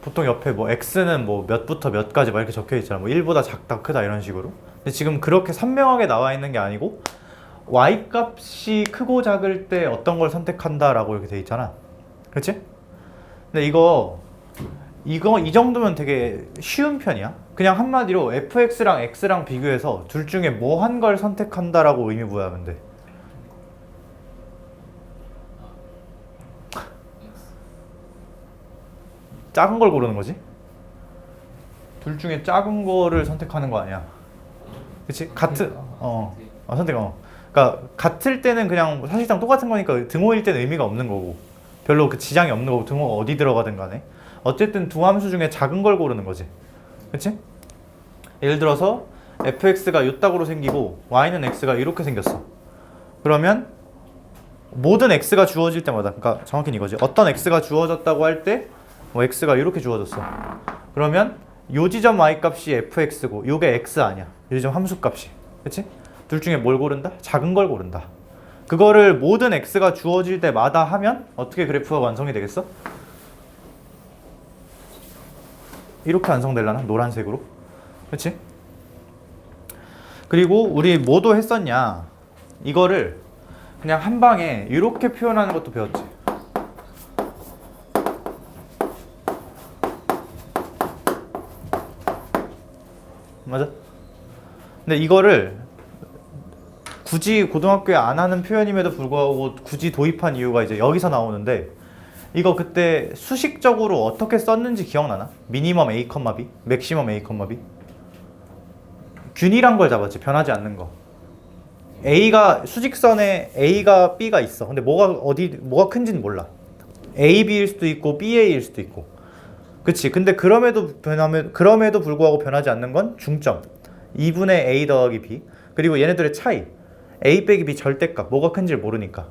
보통 옆에 뭐 x는 뭐 몇부터 몇까지 막 이렇게 적혀 있잖아. 뭐 1보다 작다, 크다 이런 식으로. 근데 지금 그렇게 선명하게 나와 있는 게 아니고 y 값이 크고 작을 때 어떤 걸 선택한다라고 이렇게 돼 있잖아. 그렇지? 근데 이 정도면 되게 쉬운 편이야. 그냥 한마디로 fx랑 x랑 비교해서 둘 중에 뭐 한 걸 선택한다라고 의미 부여하면 돼. 작은 걸 고르는 거지? 둘 중에 작은 거를 선택하는 거 아니야. 그치? 그러니까 같을 때는 그냥 사실상 똑같은 거니까 등호일 때는 의미가 없는 거고 별로 그 지장이 없는 거고 등호가 어디 들어가든 간에 어쨌든 두 함수 중에 작은 걸 고르는 거지. 그치? 예를 들어서 fx가 요따구로 생기고 y는 x가 이렇게 생겼어. 그러면 모든 x가 주어질 때마다, 그러니까 정확히는 이거지. 어떤 x가 주어졌다고 할 때 뭐 x가 이렇게 주어졌어. 그러면 요 지점 y 값이 fx고 요게 x 아니야. 요 지점 함수 값이. 그치? 둘 중에 뭘 고른다? 작은 걸 고른다. 그거를 모든 x가 주어질 때마다 하면 어떻게 그래프가 완성이 되겠어? 이렇게 완성되려나? 노란색으로. 그치? 그리고 우리 뭐도 했었냐? 이거를 그냥 한 방에 이렇게 표현하는 것도 배웠지. 맞아? 근데 이거를 굳이 고등학교에 안 하는 표현임에도 불구하고 굳이 도입한 이유가 이제 여기서 나오는데, 이거 그때 수식적으로 어떻게 썼는지 기억나나? 미니멈 a, b, 맥시멈 a, b. 균일한 걸 잡았지. 변하지 않는 거. a가 수직선에 a가 b가 있어. 근데 뭐가 큰지는 몰라. a, b일 수도 있고 b, a일 수도 있고. 그치? 근데 그럼에도 불구하고 변하지 않는 건 중점. 2분의 a 더하기 b. 그리고 얘네들의 차이. a 빼기 b 절대값. 뭐가 큰지를 모르니까.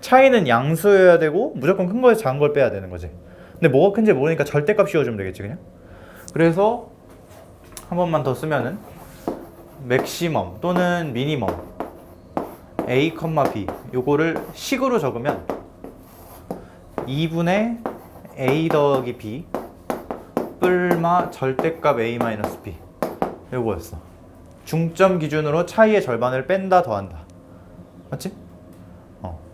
차이는 양수여야 되고 무조건 큰 거에서 작은 걸 빼야 되는 거지. 근데 뭐가 큰지 모르니까 절대값 씌워주면 되겠지 그냥. 그래서 한 번만 더 쓰면은 맥시멈 또는 미니멈 a, b 요거를 식으로 적으면 2분의 a 더하기 b 뿔마 절대값 a-b 요거였어. 중점 기준으로 차이의 절반을 뺀다 더한다. 맞지?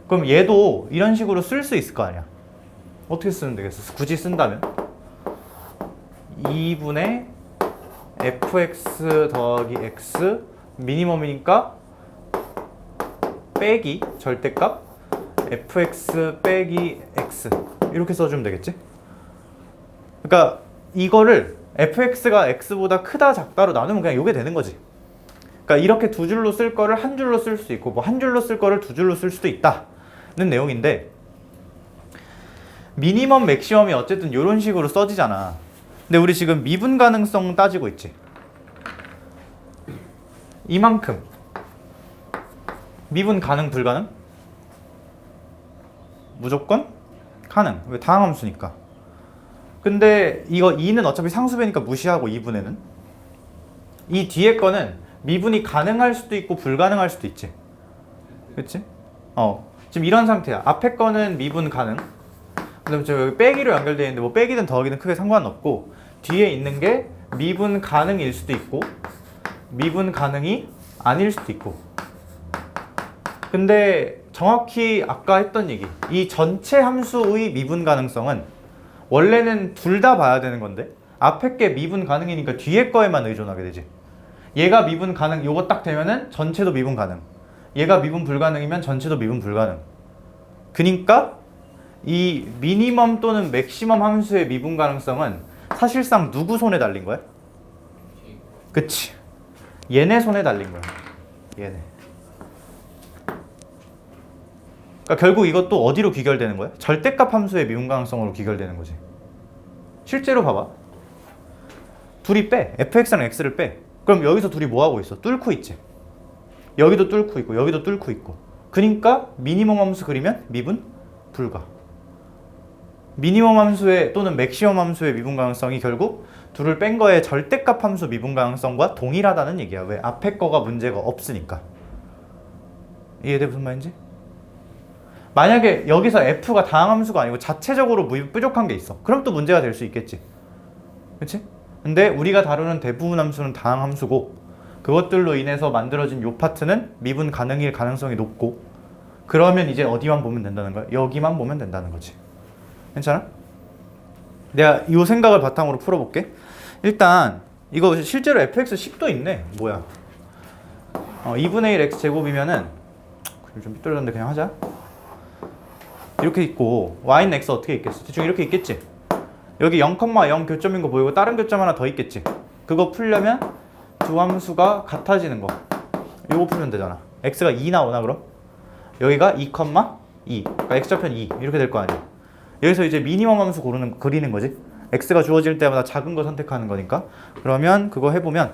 그럼 얘도 이런 식으로 쓸 수 있을 거 아니야. 어떻게 쓰면 되겠어? 굳이 쓴다면 2분의 fx 더하기 x 미니멈이니까 빼기 절대값 fx 빼기 x 이렇게 써주면 되겠지? 그러니까 이거를 fx가 x보다 크다 작다로 나누면 그냥 이게 되는 거지. 그러니까 이렇게 두 줄로 쓸 거를 한 줄로 쓸 수 있고 뭐 한 줄로 쓸 거를 두 줄로 쓸 수도 있다는 내용인데, 미니멈 맥시멈이 어쨌든 이런 식으로 써지잖아. 근데 우리 지금 미분 가능성 따지고 있지. 이만큼 미분 가능 불가능? 무조건 가능. 왜? 다항함수니까. 근데 이거 2는 어차피 상수배니까 무시하고 2분에는 이 뒤에 거는 미분이 가능할 수도 있고 불가능할 수도 있지. 그치? 지금 이런 상태야. 앞에 거는 미분 가능. 그다음에 저 여기 빼기로 연결되어 있는데 뭐 빼기든 더하기든 크게 상관없고, 뒤에 있는 게 미분 가능일 수도 있고 미분 가능이 아닐 수도 있고. 근데 정확히 아까 했던 얘기, 이 전체 함수의 미분 가능성은 원래는 둘 다 봐야 되는 건데 앞에 게 미분 가능이니까 뒤에 거에만 의존하게 되지. 얘가 미분 가능, 요거 딱 되면은 전체도 미분 가능. 얘가 미분 불가능이면 전체도 미분 불가능. 그니까 이 미니멈 또는 맥시멈 함수의 미분 가능성은 사실상 누구 손에 달린 거야? 그치. 얘네 손에 달린 거야. 얘네. 그러니까 결국 이것도 어디로 귀결되는 거야? 절대값 함수의 미분 가능성으로 귀결되는 거지. 실제로 봐봐. 둘이 빼. fx랑 x를 빼. 그럼 여기서 둘이 뭐 하고 있어? 뚫고 있지. 여기도 뚫고 있고 여기도 뚫고 있고. 그러니까 미니멈 함수 그리면 미분 불가. 미니멈 함수의 또는 맥시멈 함수의 미분 가능성이 결국 둘을 뺀 거의 절대값 함수 미분 가능성과 동일하다는 얘기야. 왜? 앞에 거가 문제가 없으니까. 이해돼 무슨 말인지? 만약에 여기서 f가 다항함수가 아니고 자체적으로 뾰족한 게 있어. 그럼 또 문제가 될 수 있겠지. 그치? 근데 우리가 다루는 대부분 함수는 다항 함수고 그것들로 인해서 만들어진 요 파트는 미분 가능일 가능성이 높고 그러면 이제 어디만 보면 된다는 거야? 여기만 보면 된다는 거지. 괜찮아? 내가 이 생각을 바탕으로 풀어볼게. 일단 이거 실제로 fx10도 있네. 뭐야? 2분의 1 x제곱이면은 좀 삐뚤어졌는데 그냥 하자. 이렇게 있고 y는 x 어떻게 있겠어? 대충 이렇게 있겠지? 여기 0,0 교점인 거 보이고 다른 교점 하나 더 있겠지? 그거 풀려면 두 함수가 같아지는 거 이거 풀면 되잖아. x가 2 나오나 그럼? 여기가 2,2 그러니까 x좌편 2 이렇게 될 거 아니야. 여기서 이제 미니멈 함수 그리는 거지. x가 주어질 때마다 작은 거 선택하는 거니까. 그러면 그거 해보면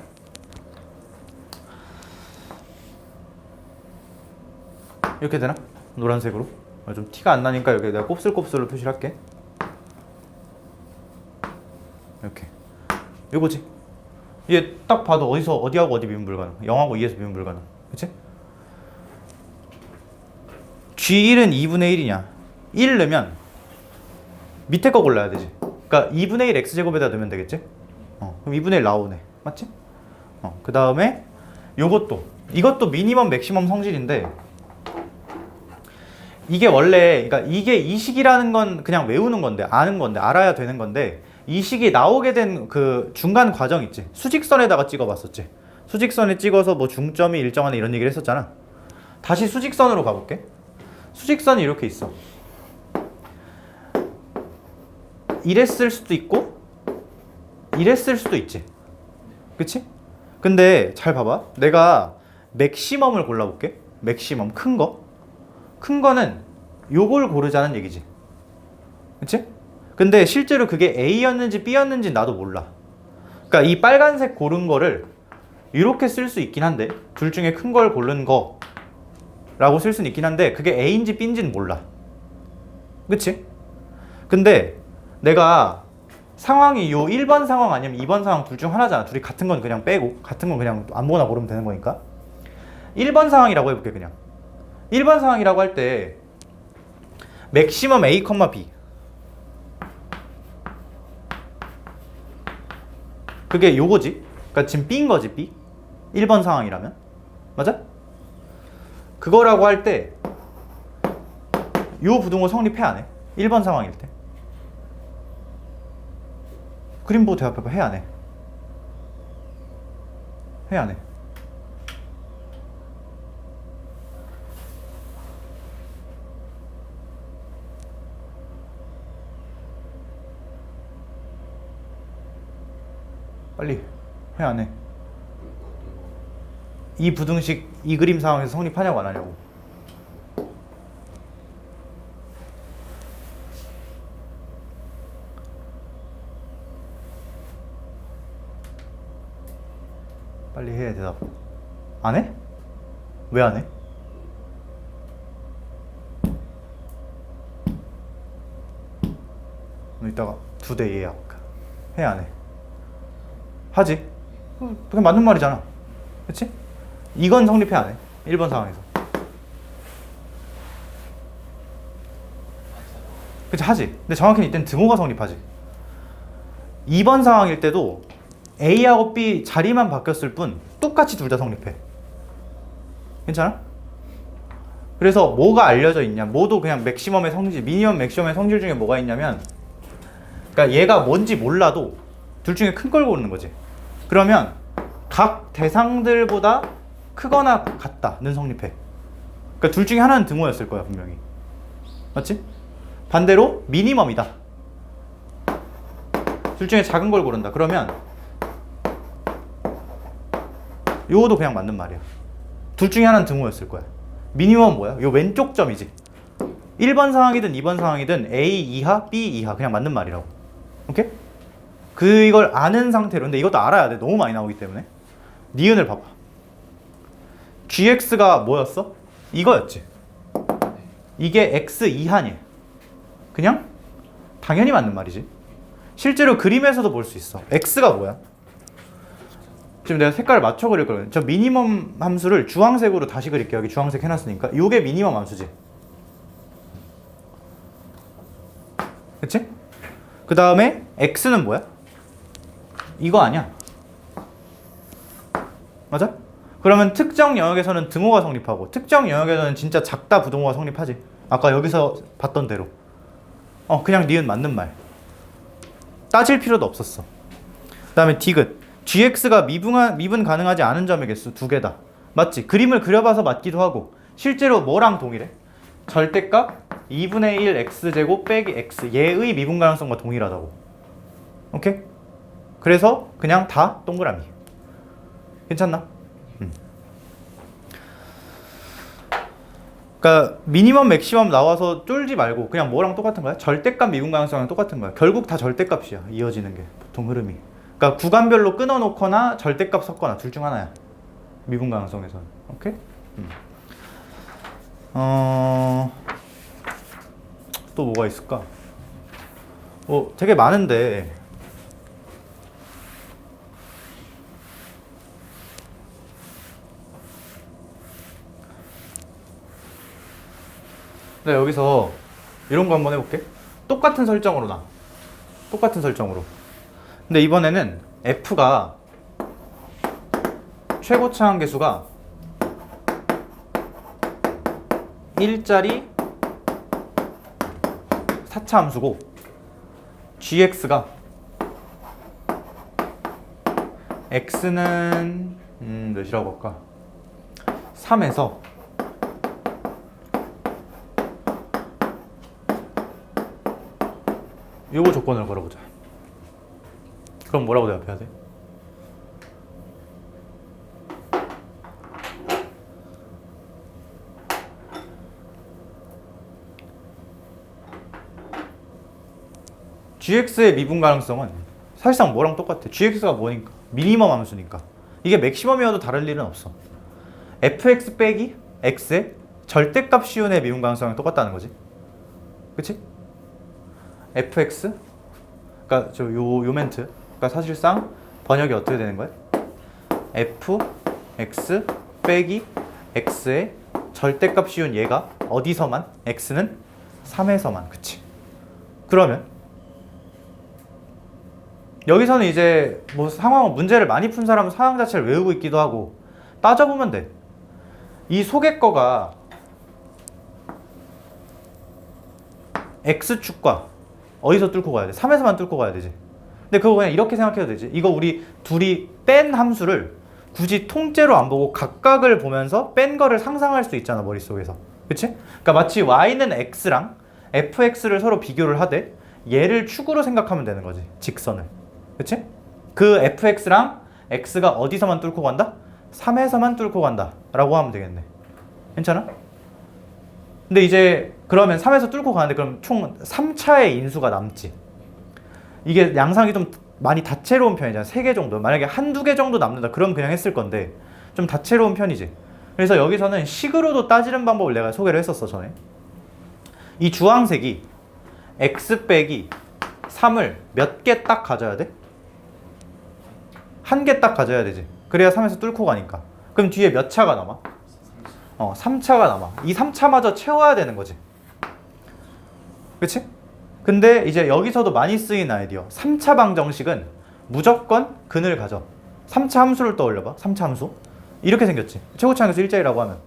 이렇게 되나? 노란색으로. 좀 티가 안 나니까 여기 내가 곱슬곱슬로 표시를 할게. 이렇게. 이거지. 이게 딱 봐도 어디하고 어디 미분 불가능. 0하고 2에서 미분 불가능. 그치? G1은 2분의 1이냐? 1 넣으면 밑에 거 골라야 되지. 그러니까 2분의 1 x제곱에다 넣으면 되겠지? 그럼 2분의 1 나오네. 맞지? 그 다음에 이것도 미니멈 맥시멈 성질인데 이게 원래 그러니까 이게 이 식이라는 건 그냥 외우는 건데 아는 건데 알아야 되는 건데 이 식이 나오게 된 그 중간 과정 있지. 수직선에다가 찍어봤었지. 수직선에 찍어서 뭐 중점이 일정하네 이런 얘기를 했었잖아. 다시 수직선으로 가볼게. 수직선이 이렇게 있어. 이랬을 수도 있고 이랬을 수도 있지. 그치? 근데 잘 봐봐. 내가 맥시멈을 골라볼게. 맥시멈 큰 거. 큰 거는 요걸 고르자는 얘기지. 그치? 근데 실제로 그게 A였는지 B였는지 나도 몰라. 그러니까 이 빨간색 고른 거를 이렇게 쓸 수 있긴 한데 둘 중에 큰 걸 고른 거 라고 쓸 수는 있긴 한데 그게 A인지 B인지는 몰라. 그치? 근데 내가 상황이 요 1번 상황 아니면 2번 상황 둘 중 하나잖아. 둘이 같은 건 그냥 빼고 같은 건 그냥 아무거나 고르면 되는 거니까 1번 상황이라고 해볼게. 그냥 1번 상황이라고 할 때 맥시멈 A, B 그게 요거지. 그러니까 지금 B인 거지. B 1번 상황이라면 맞아? 그거라고 할 때 요 부등호 성립해 안 해? 1번 상황일 때 그림 보고 대답해봐. 해 안 해? 해 안 해? 빨리 해 안 해? 이 부등식 이 그림 상황에서 성립하냐고 안 하냐고. 빨리 해. 대답. 안 해? 왜 안 해? 이따가 2대 예약. 해 안 해? 하지. 그게 맞는 말이잖아. 그치? 이건 성립해 안 해? 1번 상황에서. 그치? 하지. 근데 정확히는 이때는 등호가 성립하지. 2번 상황일 때도 A하고 B 자리만 바뀌었을 뿐 똑같이 둘 다 성립해. 괜찮아? 그래서 뭐가 알려져 있냐? 뭐도 그냥 맥시멈의 성질, 미니멈 맥시멈의 성질 중에 뭐가 있냐면 그러니까 얘가 뭔지 몰라도 둘 중에 큰 걸 고르는 거지. 그러면 각 대상들보다 크거나 같다는 성립해. 그러니까 둘 중에 하나는 등호였을 거야 분명히. 맞지? 반대로 미니멈이다. 둘 중에 작은 걸 고른다. 그러면 요거도 그냥 맞는 말이야. 둘 중에 하나는 등호였을 거야. 미니멈은 뭐야? 요 왼쪽 점이지. 1번 상황이든 2번 상황이든 A 이하, B 이하 그냥 맞는 말이라고. 오케이? 이걸 아는 상태로. 근데 이것도 알아야 돼. 너무 많이 나오기 때문에. 니은을 봐봐. GX가 뭐였어? 이거였지. 이게 X 이하니. 그냥 당연히 맞는 말이지. 실제로 그림에서도 볼 수 있어. X가 뭐야? 지금 내가 색깔을 맞춰 그릴 거거든. 저 미니멈 함수를 주황색으로 다시 그릴게요. 여기 주황색 해놨으니까. 이게 미니멈 함수지. 그치? 그 다음에 X는 뭐야? 이거 아니야. 맞아? 그러면 특정 영역에서는 등호가 성립하고 특정 영역에서는 진짜 작다 부등호가 성립하지. 아까 여기서 봤던 대로. 그냥 니은 맞는 말. 따질 필요도 없었어. 그 다음에 디귿. gx가 미분 가능하지 않은 점의 개수 두 개다. 맞지? 그림을 그려봐서 맞기도 하고 실제로 뭐랑 동일해? 절대값 2분의 1 x제곱 빼기 x 얘의 미분 가능성과 동일하다고. 오케이? 그래서 그냥 다 동그라미. 괜찮나? 그러니까 미니멈 맥시멈 나와서 쫄지 말고 그냥 뭐랑 똑같은 거야? 절대값 미분 가능성이랑 똑같은 거야. 결국 다 절대값이야. 이어지는 게 보통 흐름이. 그러니까 구간별로 끊어놓거나 절대값 섞거나 둘 중 하나야. 미분 가능성에서는. 오케이? 또 뭐가 있을까? 되게 많은데 여기서 이런 거 한번 해볼게. 똑같은 설정으로 나. 똑같은 설정으로. 근데 이번에는 f가 최고차 한계수가 1짜리 4차 함수고 gx가 x는 몇이라고 할까? 3에서 요거 조건을 걸어보자. 그럼 뭐라고 대답해야 돼? gx의 미분 가능성은 사실상 뭐랑 똑같아. gx가 뭐니까? 미니멈 함수니까. 이게 맥시멈이어도 다를 일은 없어. fx 빼기 x의 절대값 시운의 미분 가능성이 똑같다는 거지. 그치? fx 그러니까 요 멘트 그러니까 사실상 번역이 어떻게 되는 거야? fx 빼기 x의 절대값 시운 얘가 어디서만? x는 3에서만. 그치? 그러면 여기서는 이제 뭐 문제를 많이 푼 사람은 상황 자체를 외우고 있기도 하고 따져보면 돼. 이 속의 거가 x축과 어디서 뚫고 가야 돼? 3에서만 뚫고 가야 되지. 근데 그거 그냥 이렇게 생각해도 되지. 이거 우리 둘이 뺀 함수를 굳이 통째로 안 보고 각각을 보면서 뺀 거를 상상할 수 있잖아, 머릿속에서. 그치? 그러니까 마치 y는 x랑 fx를 서로 비교를 하되 얘를 축으로 생각하면 되는 거지, 직선을. 그치? 그 fx랑 x가 어디서만 뚫고 간다? 3에서만 뚫고 간다 라고 하면 되겠네. 괜찮아? 근데 이제 그러면 3에서 뚫고 가는데 그럼 총 3차의 인수가 남지. 이게 양상이 좀 많이 다채로운 편이잖아. 3개 정도. 만약에 한두 개 정도 남는다 그럼 그냥 했을 건데 좀 다채로운 편이지. 그래서 여기서는 식으로도 따지는 방법을 내가 소개를 했었어, 전에. 이 주황색이 x 빼기 3을 몇 개 딱 가져야 돼? 한 개 딱 가져야 되지. 그래야 3에서 뚫고 가니까. 그럼 뒤에 몇 차가 남아? 3차가 남아. 이 3차마저 채워야 되는 거지. 그치? 근데 이제 여기서도 많이 쓰인 아이디어 3차 방정식은 무조건 근을 가져. 3차 함수를 떠올려봐. 3차 함수 이렇게 생겼지. 최고차 함수 일자리라고 하면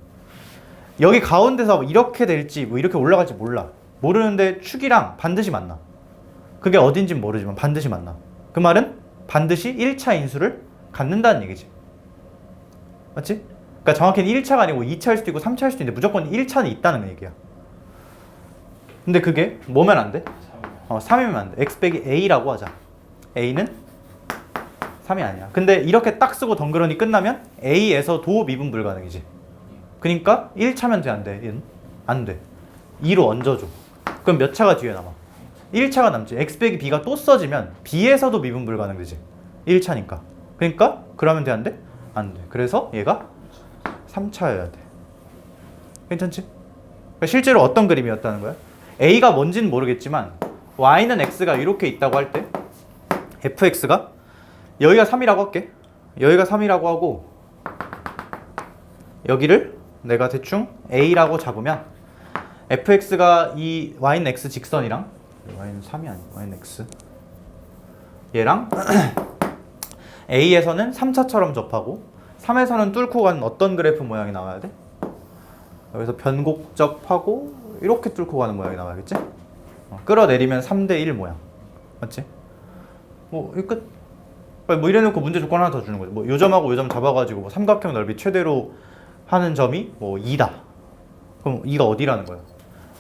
여기 가운데서 이렇게 될지 뭐 이렇게 올라갈지 몰라. 모르는데 축이랑 반드시 만나. 그게 어딘진 모르지만 반드시 만나. 그 말은 반드시 1차 인수를 갖는다는 얘기지. 맞지? 그러니까 정확히는 1차가 아니고 2차일 수도 있고 3차일 수도 있는데 무조건 1차는 있다는 얘기야. 근데 그게 뭐면 안 돼? 3이면 안 돼. x 빼기 a라고 하자. a는 3이 아니야. 근데 이렇게 딱 쓰고 덩그러니 끝나면 a에서도 미분 불가능이지. 그러니까 1차면 돼, 안 돼? 얘는? 안 돼. 2로 얹어줘. 그럼 몇 차가 뒤에 남아? 1차가 남지. x 빼기 b가 또 써지면 b에서도 미분 불가능되지. 1차니까. 그러니까 그러면 돼, 안 돼? 안 돼. 그래서 얘가 3차여야 돼. 괜찮지? 그러니까 실제로 어떤 그림이었다는 거야? a가 뭔지는 모르겠지만 y는 x가 이렇게 있다고 할 때 fx가 여기가 3이라고 할게. 여기가 3이라고 하고 여기를 내가 대충 a라고 잡으면 fx가 이 y는 x 직선이랑 y는 3이 아니고 y는 x 얘랑 A에서는 3차처럼 접하고 3에서는 뚫고 가는 어떤 그래프 모양이 나와야 돼? 여기서 변곡접하고 이렇게 뚫고 가는 모양이 나와야겠지? 끌어내리면 3대1 모양. 맞지? 뭐 이 끝. 뭐 이래놓고 문제 조건 하나 더 주는 거지. 뭐 요점하고 요점 잡아가지고 뭐 삼각형 넓이 최대로 하는 점이 뭐 2다. 그럼 2가 어디라는 거야?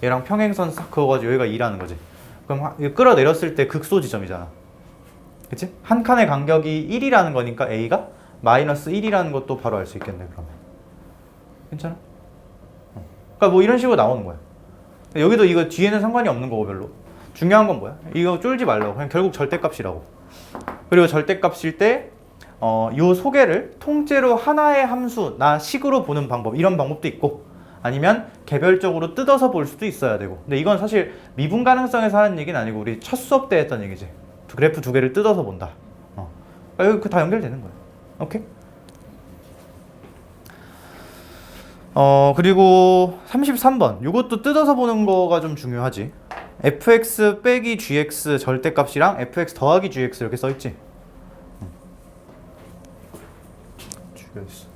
얘랑 평행선 싹 그어가지고 여기가 2라는 거지. 그럼 이거 끌어내렸을 때 극소 지점이잖아. 그치? 한 칸의 간격이 1이라는 거니까 A가 마이너스 1이라는 것도 바로 알 수 있겠네, 그러면. 괜찮아? 그러니까 뭐 이런 식으로 나오는 거야. 여기도 이거 뒤에는 상관이 없는 거고 별로. 중요한 건 뭐야? 이거 쫄지 말라고. 그냥 결국 절대값이라고. 그리고 절대값일 때 요 소개를 통째로 하나의 함수나 식으로 보는 방법, 이런 방법도 있고, 아니면 개별적으로 뜯어서 볼 수도 있어야 되고. 근데 이건 사실 미분 가능성에서 하는 얘기는 아니고 우리 첫 수업 때 했던 얘기지. 그래프 두 개를 뜯어서 본다. 여기 다 연결되는 거야. 오케이? 그리고 33번. 이것도 뜯어서 보는 거가 좀 중요하지. fx 빼기 gx 절대값이랑 fx 더하기 gx 이렇게 써있지. 죽여있어.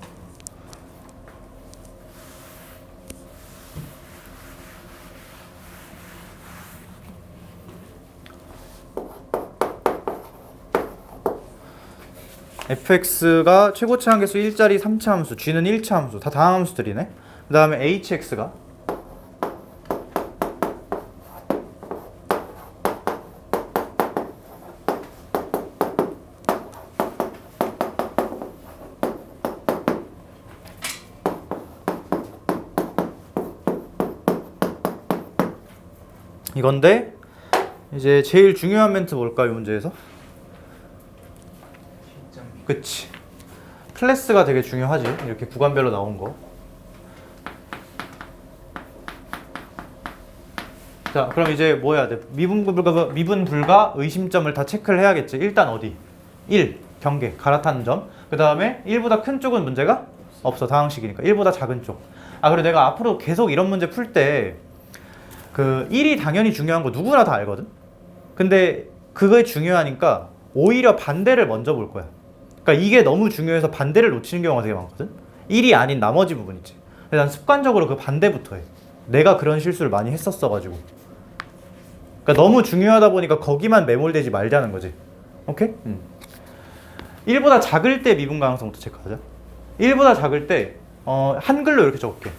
fx가 최고치 한계수 1짜리 3차 함수, g는 1차 함수, 다 다항 함수들이네. 그 다음에 hx가 이건데, 이제 제일 중요한 멘트 뭘까, 이 문제에서? 그치. 클래스가 되게 중요하지. 이렇게 구간별로 나온 거. 자, 그럼 이제 뭐 해야 돼? 미분 불가 의심점을 다 체크를 해야겠지. 일단 어디? 1. 경계. 갈아타는 점. 그 다음에 1보다 큰 쪽은 문제가 없어. 다항식이니까. 1보다 작은 쪽. 그리고 내가 앞으로 계속 이런 문제 풀 때 그 1이 당연히 중요한 거 누구나 다 알거든? 근데 그게 중요하니까 오히려 반대를 먼저 볼 거야. 그러니까 이게 너무 중요해서 반대를 놓치는 경우가 되게 많거든? 1이 아닌 나머지 부분 있지. 그래서 난 습관적으로 그 반대부터 해. 내가 그런 실수를 많이 했었어가지고. 그러니까 너무 중요하다 보니까 거기만 매몰되지 말자는 거지. 오케이? 1보다 작을 때 미분 가능성부터 체크하자. 1보다 작을 때 한글로 이렇게 적을게.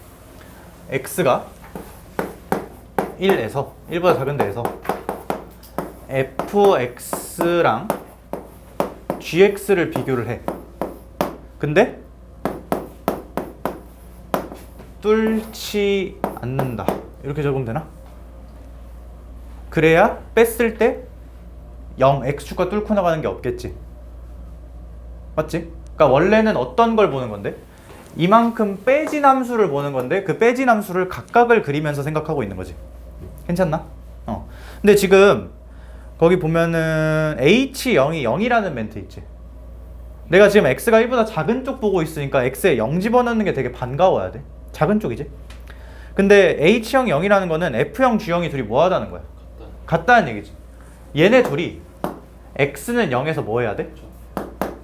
x가 1에서 1보다 작은 데에서 fx랑 gx를 비교를 해. 근데 뚫지 않는다. 이렇게 적으면 되나? 그래야 뺐을 때 0, x축과 뚫고 나가는 게 없겠지. 맞지? 그러니까 원래는 어떤 걸 보는 건데? 이만큼 빼진 함수를 보는 건데 그 빼진 함수를 각각을 그리면서 생각하고 있는 거지. 괜찮나? 근데 지금 거기 보면은 h0이 0이라는 멘트 있지. 내가 지금 x가 1보다 작은 쪽 보고 있으니까 x에 0 집어넣는 게 되게 반가워야 돼. 작은 쪽이지. 근데 h형 0이라는 거는 f형 g형이 둘이 뭐 하다는 거야? 같다는 얘기지. 얘네 둘이 x는 0에서 뭐 해야 돼?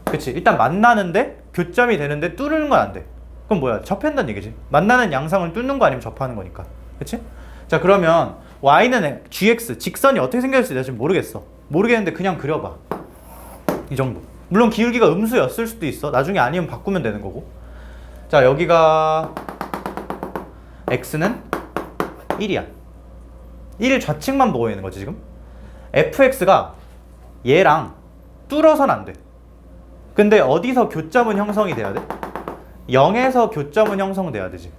그치. 일단 만나는데 교점이 되는데 뚫는 건 안 돼. 그럼 뭐야? 접한다는 얘기지. 만나는 양상을 뚫는 거 아니면 접하는 거니까. 그치? 자, 그러면 y는 gx, 직선이 어떻게 생겼을지 내가 지금 모르겠어. 모르겠는데 그냥 그려봐. 이 정도. 물론 기울기가 음수였을 수도 있어. 나중에 아니면 바꾸면 되는 거고. 자, 여기가 x는 1이야. 1 좌측만 보고 있는 거지 지금. fx가 얘랑 뚫어선 안 돼. 근데 어디서 교점은 형성이 돼야 돼? 0에서 교점은 형성돼야 되지.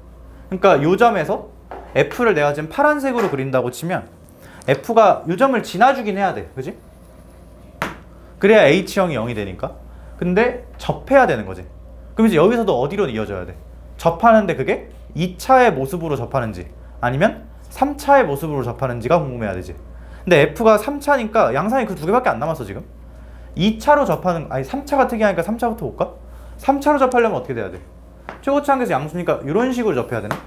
그러니까 요 점에서 f를 내가 지금 파란색으로 그린다고 치면 f가 요 점을 지나주긴 해야 돼. 그지? 그래야 h형이 0이 되니까. 근데 접해야 되는 거지. 그럼 이제 여기서도 어디로 이어져야 돼? 접하는데 그게 2차의 모습으로 접하는지 아니면 3차의 모습으로 접하는지가 궁금해야 되지. 근데 f가 3차니까 양상이 그 두 개밖에 안 남았어 지금. 2차로 접하는, 아니 3차가 특이하니까 3차부터 볼까? 3차로 접하려면 어떻게 돼야 돼? 최고치 한계수 양수니까 이런 식으로 접해야 되나?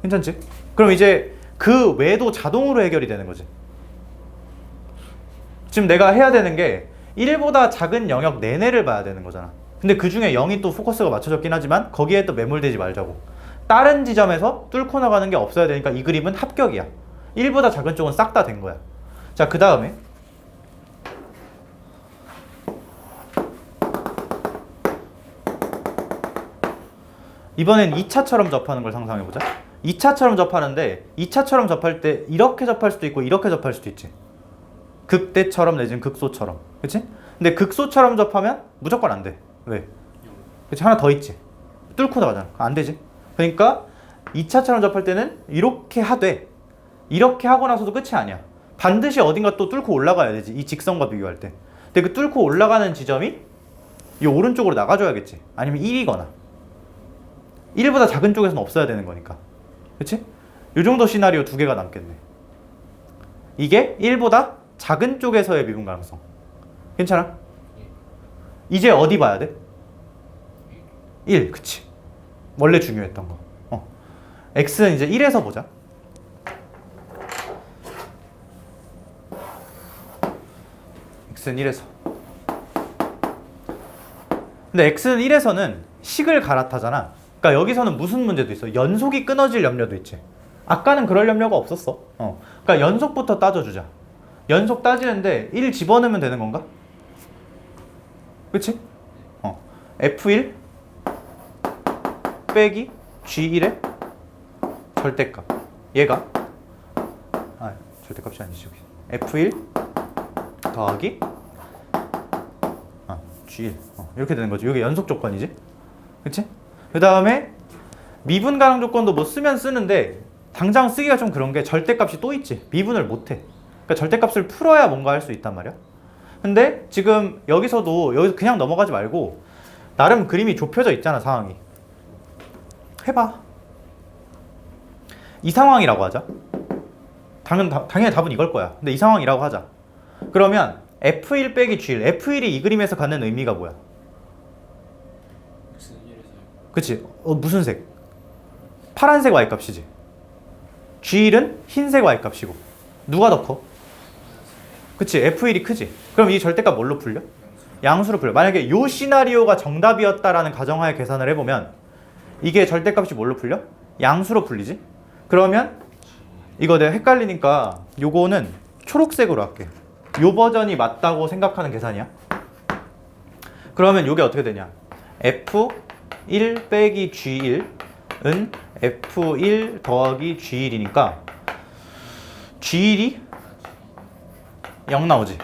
괜찮지? 그럼 이제 그 외도 자동으로 해결이 되는 거지. 지금 내가 해야 되는 게 1보다 작은 영역 내내를 봐야 되는 거잖아. 근데 그 중에 0이 또 포커스가 맞춰졌긴 하지만 거기에 또 매몰되지 말자고. 다른 지점에서 뚫고 나가는 게 없어야 되니까 이 그림은 합격이야. 1보다 작은 쪽은 싹 다 된 거야. 자, 그 다음에 이번엔 2차처럼 접하는 걸 상상해보자. 2차처럼 접하는데 2차처럼 접할 때 이렇게 접할 수도 있고 이렇게 접할 수도 있지. 극대처럼 내지는 극소처럼. 그치? 근데 극소처럼 접하면 무조건 안 돼. 왜? 그치? 하나 더 있지. 뚫고 나가잖아. 안 되지. 그러니까 2차처럼 접할 때는 이렇게 하되 이렇게 하고 나서도 끝이 아니야. 반드시 어딘가 또 뚫고 올라가야 되지. 이 직선과 비교할 때. 근데 그 뚫고 올라가는 지점이 이 오른쪽으로 나가줘야겠지. 아니면 1이거나 1보다 작은 쪽에서는 없어야 되는 거니까. 그치? 이 정도 시나리오 두 개가 남겠네. 이게 1보다 작은 쪽에서의 미분 가능성. 괜찮아? 이제 어디 봐야 돼? 1, 그치. 원래 중요했던 거. x는 이제 1에서 보자. x는 1에서. 근데 x는 1에서는 식을 갈아타잖아. 그러니까 여기서는 무슨 문제도 있어. 연속이 끊어질 염려도 있지. 아까는 그럴 염려가 없었어. 그러니까 연속부터 따져주자. 연속 따지는데 1 집어넣으면 되는 건가? 그치? f1 빼기 g1의 절대값. 얘가 절대값이 아니지. f1 더하기 g1 이렇게 되는 거지. 이게 연속 조건이지. 그치? 그 다음에 미분 가능 조건도 뭐 쓰면 쓰는데 당장 쓰기가 좀 그런 게 절대값이 또 있지. 미분을 못해. 그러니까 절대값을 풀어야 뭔가 할 수 있단 말이야. 근데 지금 여기서도 여기서 그냥 넘어가지 말고 나름 그림이 좁혀져 있잖아. 상황이. 해봐. 이 상황이라고 하자. 당연히 답은 이걸 거야. 근데 이 상황이라고 하자. 그러면 F1 빼기 G1. F1이 이 그림에서 갖는 의미가 뭐야? 그치? 무슨 색? 파란색 Y값이지. G1은 흰색 Y값이고. 누가 더 커? 그치? F1이 크지? 그럼 이 절대값 뭘로 풀려? 양수로 풀려. 만약에 요 시나리오가 정답이었다라는 가정하에 계산을 해보면 이게 절대값이 뭘로 풀려? 양수로 풀리지? 그러면 이거 내가 헷갈리니까 요거는 초록색으로 할게. 요 버전이 맞다고 생각하는 계산이야. 그러면 요게 어떻게 되냐? F1 빼기 G1은 F1 더하기 G1이니까 G1이 0 나오지.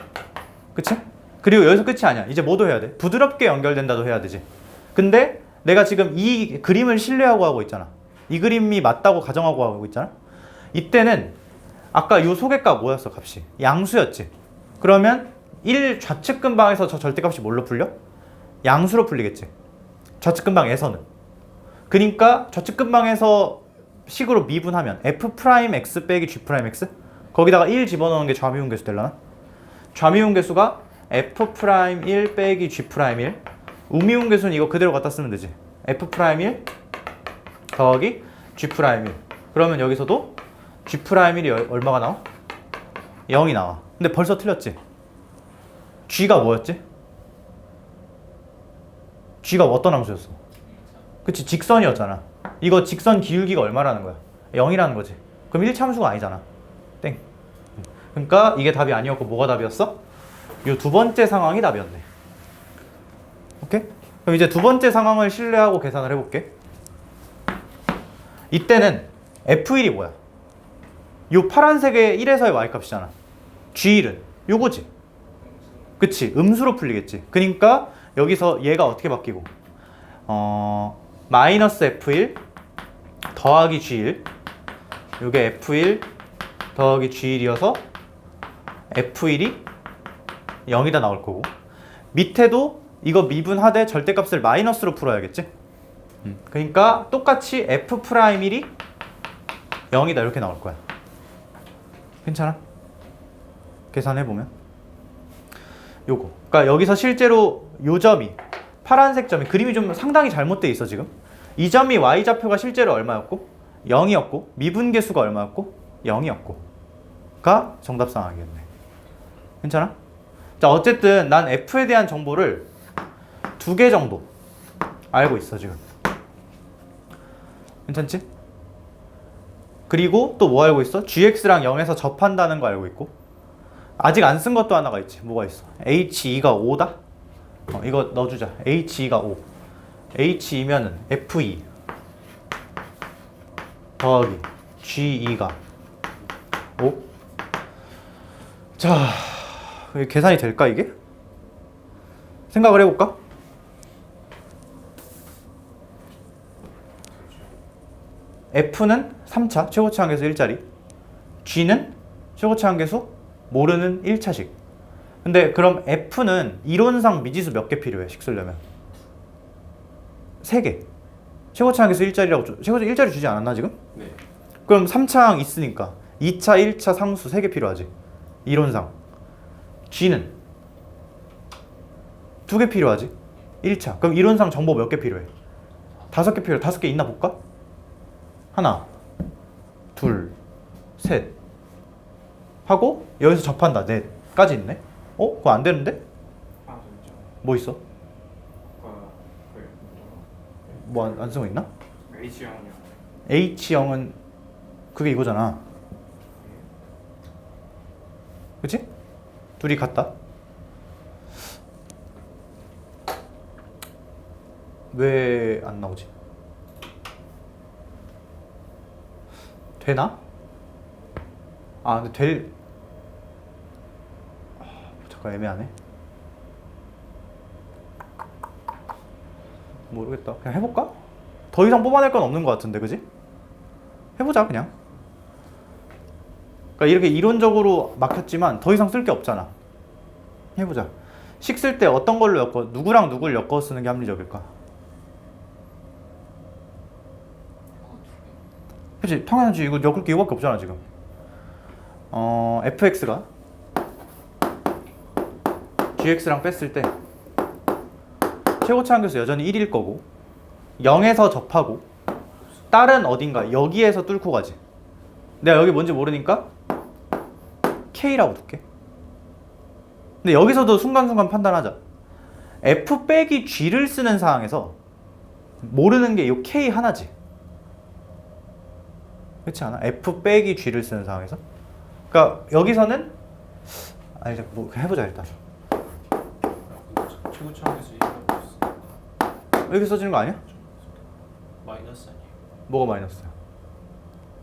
그치? 그리고 여기서 끝이 아니야. 이제 뭐도 해야 돼? 부드럽게 연결된다도 해야 되지. 근데 내가 지금 이 그림을 신뢰하고 하고 있잖아. 이 그림이 맞다고 가정하고 하고 있잖아. 이때는 아까 요 소개값 뭐였어? 값이 양수였지. 그러면 1 좌측 근방에서 저 절대값이 뭘로 풀려? 양수로 풀리겠지. 좌측 근방에서는. 그러니까 좌측 근방에서 식으로 미분하면 F'X 빼기 G'X? 거기다가 1 집어넣는 게 좌미분 계수 되려나? 좌미분 계수가 F'1 빼기 G'1. 우미분 계수는 이거 그대로 갖다 쓰면 되지. F'1 더하기 G'1. 그러면 여기서도 G'1이 얼마가 나와? 0이 나와. 근데 벌써 틀렸지? G가 뭐였지? G가 어떤 함수였어? 그치, 직선이었잖아. 이거 직선 기울기가 얼마라는 거야? 0이라는 거지. 그럼 1차 함수가 아니잖아. 땡. 그러니까 이게 답이 아니었고 뭐가 답이었어? 이 두 번째 상황이 답이었네. 오케이? 그럼 이제 두 번째 상황을 신뢰하고 계산을 해볼게. 이때는 F1이 뭐야? 요 파란색의 1에서의 Y값이잖아. G1은 요거지. 그치? 음수로 풀리겠지. 그러니까 여기서 얘가 어떻게 바뀌고 마이너스 F1 더하기 G1 요게 F1 더하기 G1이어서 F1이 0이다 나올 거고 밑에도 이거 미분하되 절대값을 마이너스로 풀어야겠지. 그러니까 똑같이 F'1이 0이다 이렇게 나올 거야. 괜찮아? 계산해보면 요거. 그러니까 여기서 실제로 요 점이 파란색 점이 그림이 좀 상당히 잘못돼 있어 지금. 이 점이 Y좌표가 실제로 얼마였고 0이었고 미분계수가 얼마였고 0이었고 가 정답 상황이겠네. 괜찮아? 자, 어쨌든 난 F에 대한 정보를 2개 정도 알고 있어 지금. 괜찮지? 그리고 또 뭐 알고 있어? GX랑 0에서 접한다는 거 알고 있고, 아직 안 쓴 것도 하나가 있지. 뭐가 있어? H2가 5다? 이거 넣어주자. H2가 5. H2면은 F2 더하기 G2가 5. 자, 계산이 될까 이게? 생각을 해볼까? F는 3차 최고차 한계수 1자리, G는 최고차 한계수 모르는 1차식. 근데 그럼 F는 이론상 미지수 몇 개 필요해? 식 쓰려면 3개. 최고차 한계수 1자리라고 최고차 1자리 주지 않았나 지금? 네. 그럼 3차항 있으니까 2차, 1차 상수 3개 필요하지 이론상. G는 2개 필요하지 1차. 그럼 이론상 정보 몇 개 필요해? 5개 필요해. 5개 있나 볼까? 하나, 둘, 셋 하고 여기서 접한다. 넷까지 있네. 그거 안 되는데? 뭐 있어? 뭐 안 쓰고 있나? H형이요. H형은 그게 이거잖아. 그치? 둘이 같다. 왜 안 나오지? 되나? 근데 잠깐 애매하네. 모르겠다. 그냥 해볼까? 더 이상 뽑아낼 건 없는 것 같은데, 그지? 해보자 그냥. 그러니까 이렇게 이론적으로 막혔지만 더 이상 쓸 게 없잖아. 해보자. 식 쓸 때 어떤 걸로 엮어? 누구랑 누구를 엮어 쓰는 게 합리적일까? 그치? 당연하지. 이거 엮을 게 이거밖에 없잖아 지금. fx가 gx랑 뺐을 때 최고차 한계수 여전히 1일 거고, 0에서 접하고 다른 어딘가 여기에서 뚫고 가지. 내가 여기 뭔지 모르니까 K라고 둘게. 근데 여기서도 순간순간 판단하자. F 빼기 G를 쓰는 상황에서 모르는 게 이 K 하나지. 그렇지 않아? F 빼기 G를 쓰는 상황에서. 그러니까 여기서는 뭐 해보자 일단. 최고차 한계수 1이라고 했어. 이렇게 써지는 거 아니야? 마이너스 아니에요? 뭐가 마이너스야?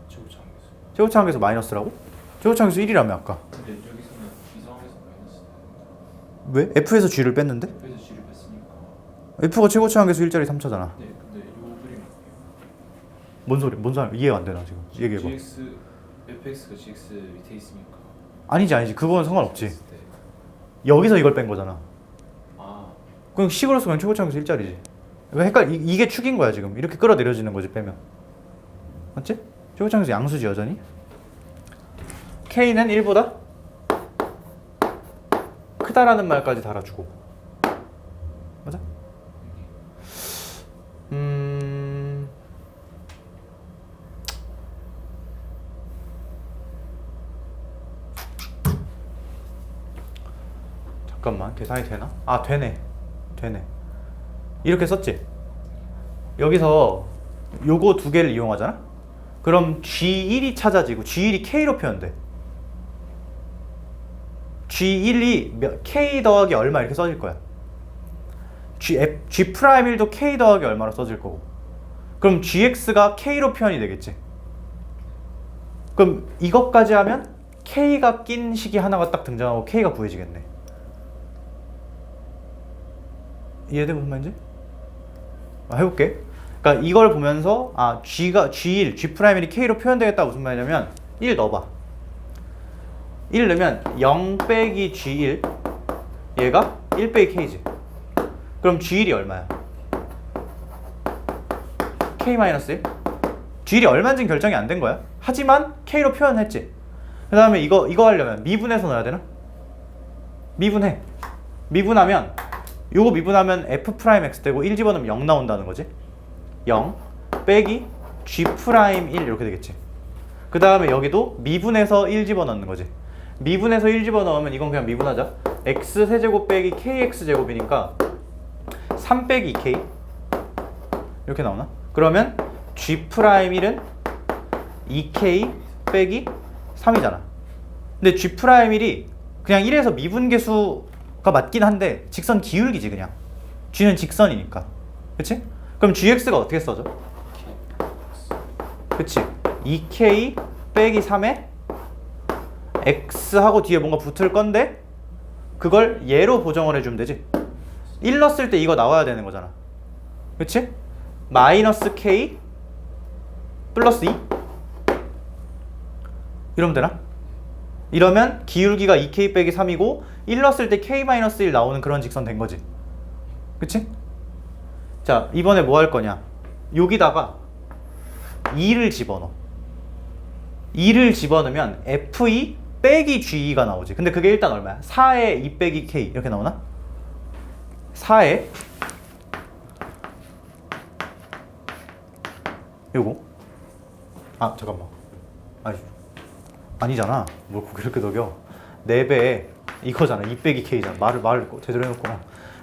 최고차 한계수. 최고차 한계수 마이너스라고? 최고차 한계수 1이라며 아까. 근데 여기서는 이 상황에서 마이너스. 왜? F에서 G를 뺐는데? F에서 G를 뺐으니까. F가 최고차 한계수 1자리 3차잖아. 네, 근데 요 그림 뭔 소리? 이해가 안 되나 지금. 얘기해봐. GX, fx가 GX 밑에 있으니까. 아니지. 그건 상관없지. 했을 때. 여기서 이걸 뺀 거잖아. 아, 그럼 식으로서 그냥 최고차 한계수 1자리지. 이게 축인 거야 지금. 이렇게 끌어내려지는 거지 빼면. 맞지? 최고차 한계수 양수지 여전히. K는 1보다 크다라는 말까지 달아주고. 맞아? 잠깐만, 계산이 되나? 되네. 이렇게 썼지? 여기서 요거 2개를 이용하잖아? 그럼 G1이 찾아지고 G1이 K로 표현돼. G1이 K 더하기 얼마 이렇게 써질 거야. G'1도 K 더하기 얼마로 써질 거고. 그럼 GX가 K로 표현이 되겠지. 그럼 이것까지 하면 K가 낀 식이 하나가 딱 등장하고 K가 구해지겠네. 이해돼 무슨 말인지? 해볼게. 그러니까 이걸 보면서 G1, G'1이 K로 표현되겠다 무슨 말이냐면 1 넣어봐. 1 넣으면 0 빼기 G1 얘가 1 빼기 K지. 그럼 G1이 얼마야? K-1. G1이 얼마인지는 결정이 안 된 거야. 하지만 K로 표현했지. 그 다음에 이거 하려면 미분해서 넣어야 되나? 미분하면 요거 미분하면 F'X 되고 1 집어넣으면 0 나온다는 거지. 0 빼기 G'1 이렇게 되겠지. 그 다음에 여기도 미분해서 1 집어넣는 거지. 미분에서 1 집어넣으면 이건 그냥 미분하자. x 세제곱 빼기 kx 제곱이니까 3 빼기 2k 이렇게 나오나? 그러면 g'1은 2k 빼기 3이잖아. 근데 g'1이 그냥 1에서 미분계수가 맞긴 한데 직선 기울기지 그냥. g는 직선이니까. 그치? 그럼 gx가 어떻게 써져? 그치? 2k 빼기 3에 x하고 뒤에 뭔가 붙을 건데 그걸 얘로 보정을 해주면 되지. 1 넣었을 때 이거 나와야 되는 거잖아. 그치? 마이너스 k 플러스 2 이러면 되나? 이러면 기울기가 2k 빼기 3이고 1 넣었을 때 k 마이너스 1 나오는 그런 직선 된 거지. 그치? 자, 이번에 뭐 할 거냐? 여기다가 2를 집어넣어. 2를 집어넣으면 f2 빼기 g2가 나오지. 근데 그게 일단 얼마야? 4에 2 빼기 k 이렇게 나오나? 4에 요거 아 잠깐만 아니잖아. 뭘 그렇게 녹여. 4배에 이거잖아. 2 빼기 k잖아. 말을 제대로 해놓고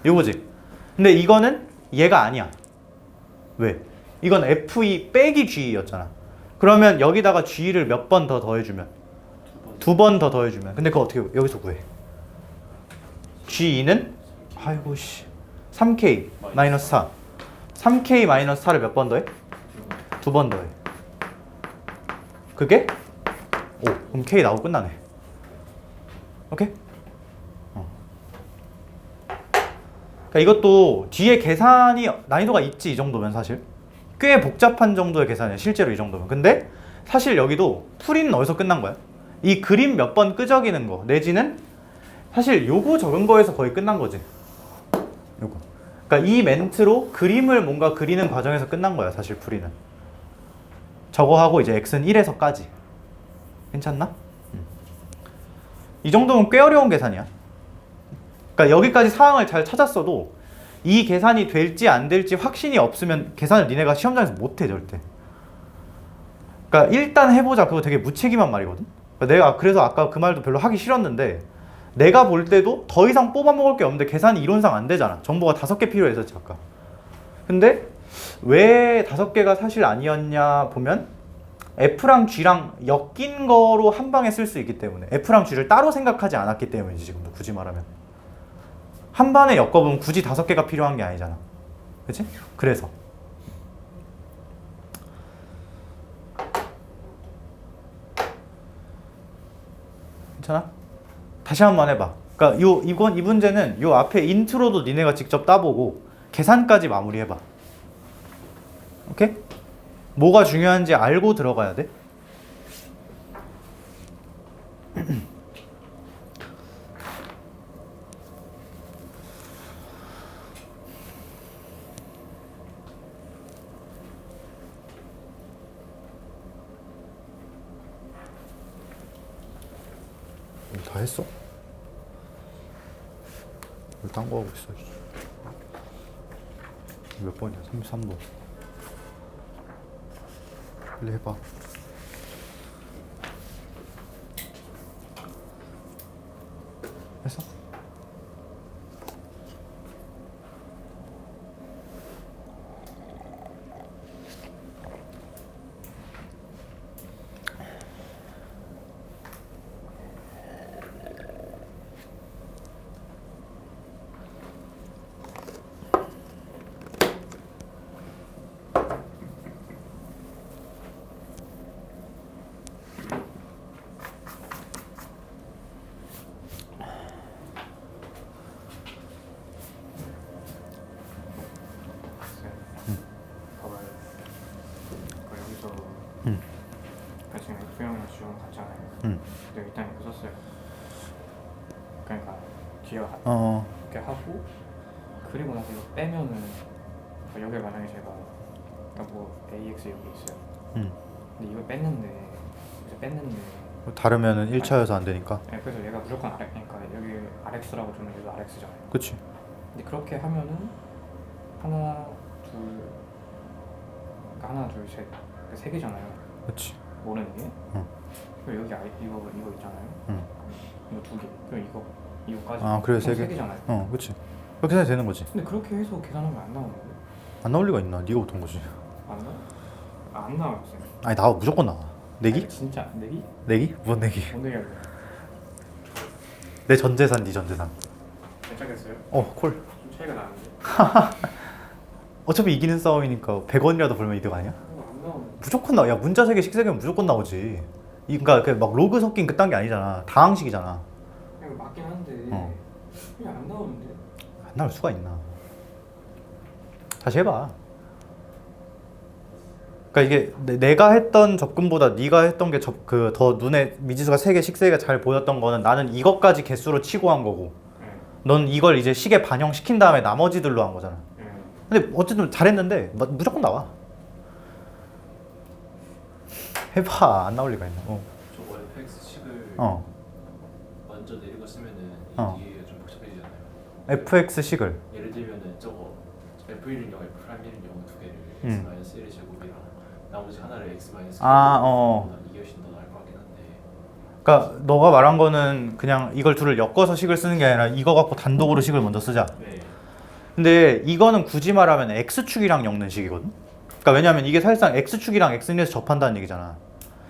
요거지. 근데 이거는 얘가 아니야. 왜? 이건 f2 빼기 g였잖아. 그러면 여기다가 g를 몇 번 더 더해주면? 2번 더 더해주면. 근데 그거 어떻게 여기서 구해? g2는 아이고 씨 3k 마이너스 4 3k 마이너스 4를 몇 번 더해? 2번 더해. 그게? 오 그럼 k 나오고 끝나네. 오케이? 그러니까 이것도 뒤에 계산이 난이도가 있지. 이 정도면 사실 꽤 복잡한 정도의 계산이야 실제로 이 정도면. 근데 사실 여기도 풀이는 어디서 끝난 거야? 이 그림 몇 번 끄적이는 거 내지는 사실 요거 적은 거에서 거의 끝난 거지. 요거. 그러니까 이 멘트로 그림을 뭔가 그리는 과정에서 끝난 거야 사실 풀이는. 저거 하고 이제 x는 1에서까지. 괜찮나? 이 정도면 꽤 어려운 계산이야. 그러니까 여기까지 상황을 잘 찾았어도 이 계산이 될지 안 될지 확신이 없으면 계산을 니네가 시험장에서 못해 절대. 그러니까 일단 해보자 그거 되게 무책임한 말이거든. 그러니까 내가 그래서 아까 그 말도 별로 하기 싫었는데 내가 볼 때도 더 이상 뽑아먹을 게 없는데 계산이 이론상 안 되잖아. 정보가 5개 필요해서 아까. 근데 왜 5개가 사실 아니었냐 보면 F랑 G랑 엮인 거로 한 방에 쓸 수 있기 때문에 F랑 G를 따로 생각하지 않았기 때문이지. 지금도 굳이 말하면 한 번에 엮어보면 굳이 5개가 필요한 게 아니잖아. 그치? 그래서 괜찮아? 다시 한 번 해봐. 그러니까 이 문제는 요 앞에 인트로도 니네가 직접 따보고 계산까지 마무리해봐. 오케이? 뭐가 중요한지 알고 들어가야 돼. 다 했어? 왜 딴 거 하고 있어? 몇 번이야? 33번. 빨리 해봐. 했어? 지금 F형이랑 G형 같잖아요. 근데 일단 이거 썼어요. 그러니까 뒤가 이렇게 하고 그리고 나서 이거 빼면은 여기 만약에 제가 뭐 AX 여기 있어요. 근데 이거 뺐는데 다르면은 1차여서 안 되니까. 네, 그래서 얘가 무조건 RX, 그러니까 여기 RX라고 주면 얘도 RX잖아요. 그치. 근데 그렇게 하면은 하나 둘 셋 세 개잖아요. 그치. 모르는 게. 그리고 여기 이거 있잖아요. 이거 2개, 그리고 이거까지. 아, 그래, 세 개. 개잖아요. 그렇지. 그렇게 해야 되는 거지. 근데 그렇게 해서 계산하면 안 나오는데? 안 나올 리가 있나? 네가 못한 거지. 안 나와? 안 나와요, 쌤. 아니 나와, 무조건 나와. 내기? 아니, 진짜 내기? 내기? 뭔 내기? 뭔 내기 할래? 내 전재산, 네 전재산. 괜찮겠어요? 콜. 좀 차이가 나는데. 어차피 이기는 싸움이니까 100원이라도 벌면 이득 아니야? 안 나오는데. 무조건 나와. 야, 문자 3개, 식 3개면 무조건 나오지. 그러니까 막 로그 섞인 그딴 게 아니잖아. 다항식이잖아. 그냥 맞긴 한데 그냥 안 나오는데. 안 나올 수가 있나? 다시 해봐. 그러니까 이게 내가 했던 접근보다 네가 했던 게 더 눈에 미지수가 3개, 식 3개가 잘 보였던 거는 나는 이것까지 개수로 치고 한 거고, 네. 넌 이걸 이제 식에 반영시킨 다음에 나머지들로 한 거잖아. 네. 근데 어쨌든 잘했는데 무조건 나와. 해봐. 안 나올 리가 있나? 저거 fx식을 먼저 내리고 쓰면은 어. 이게 좀 복잡해지잖아요. fx식을 예를 들면은 저거 f1은 0, f'1은 0 두 개를 x-1의 제곱이랑 나머지 하나를 x-1 이게 훨씬 더 나을 것 같긴 한데. 그러니까 너가 말한 거는 그냥 이걸 둘을 엮어서 식을 쓰는 게 아니라 이거 갖고 단독으로 식을 먼저 쓰자. 네. 근데 이거는 굳이 말하면 x축이랑 엮는 식이거든. 그러니까 왜냐면 이게 사실상 x축이랑 x인에서 접한다는 얘기잖아.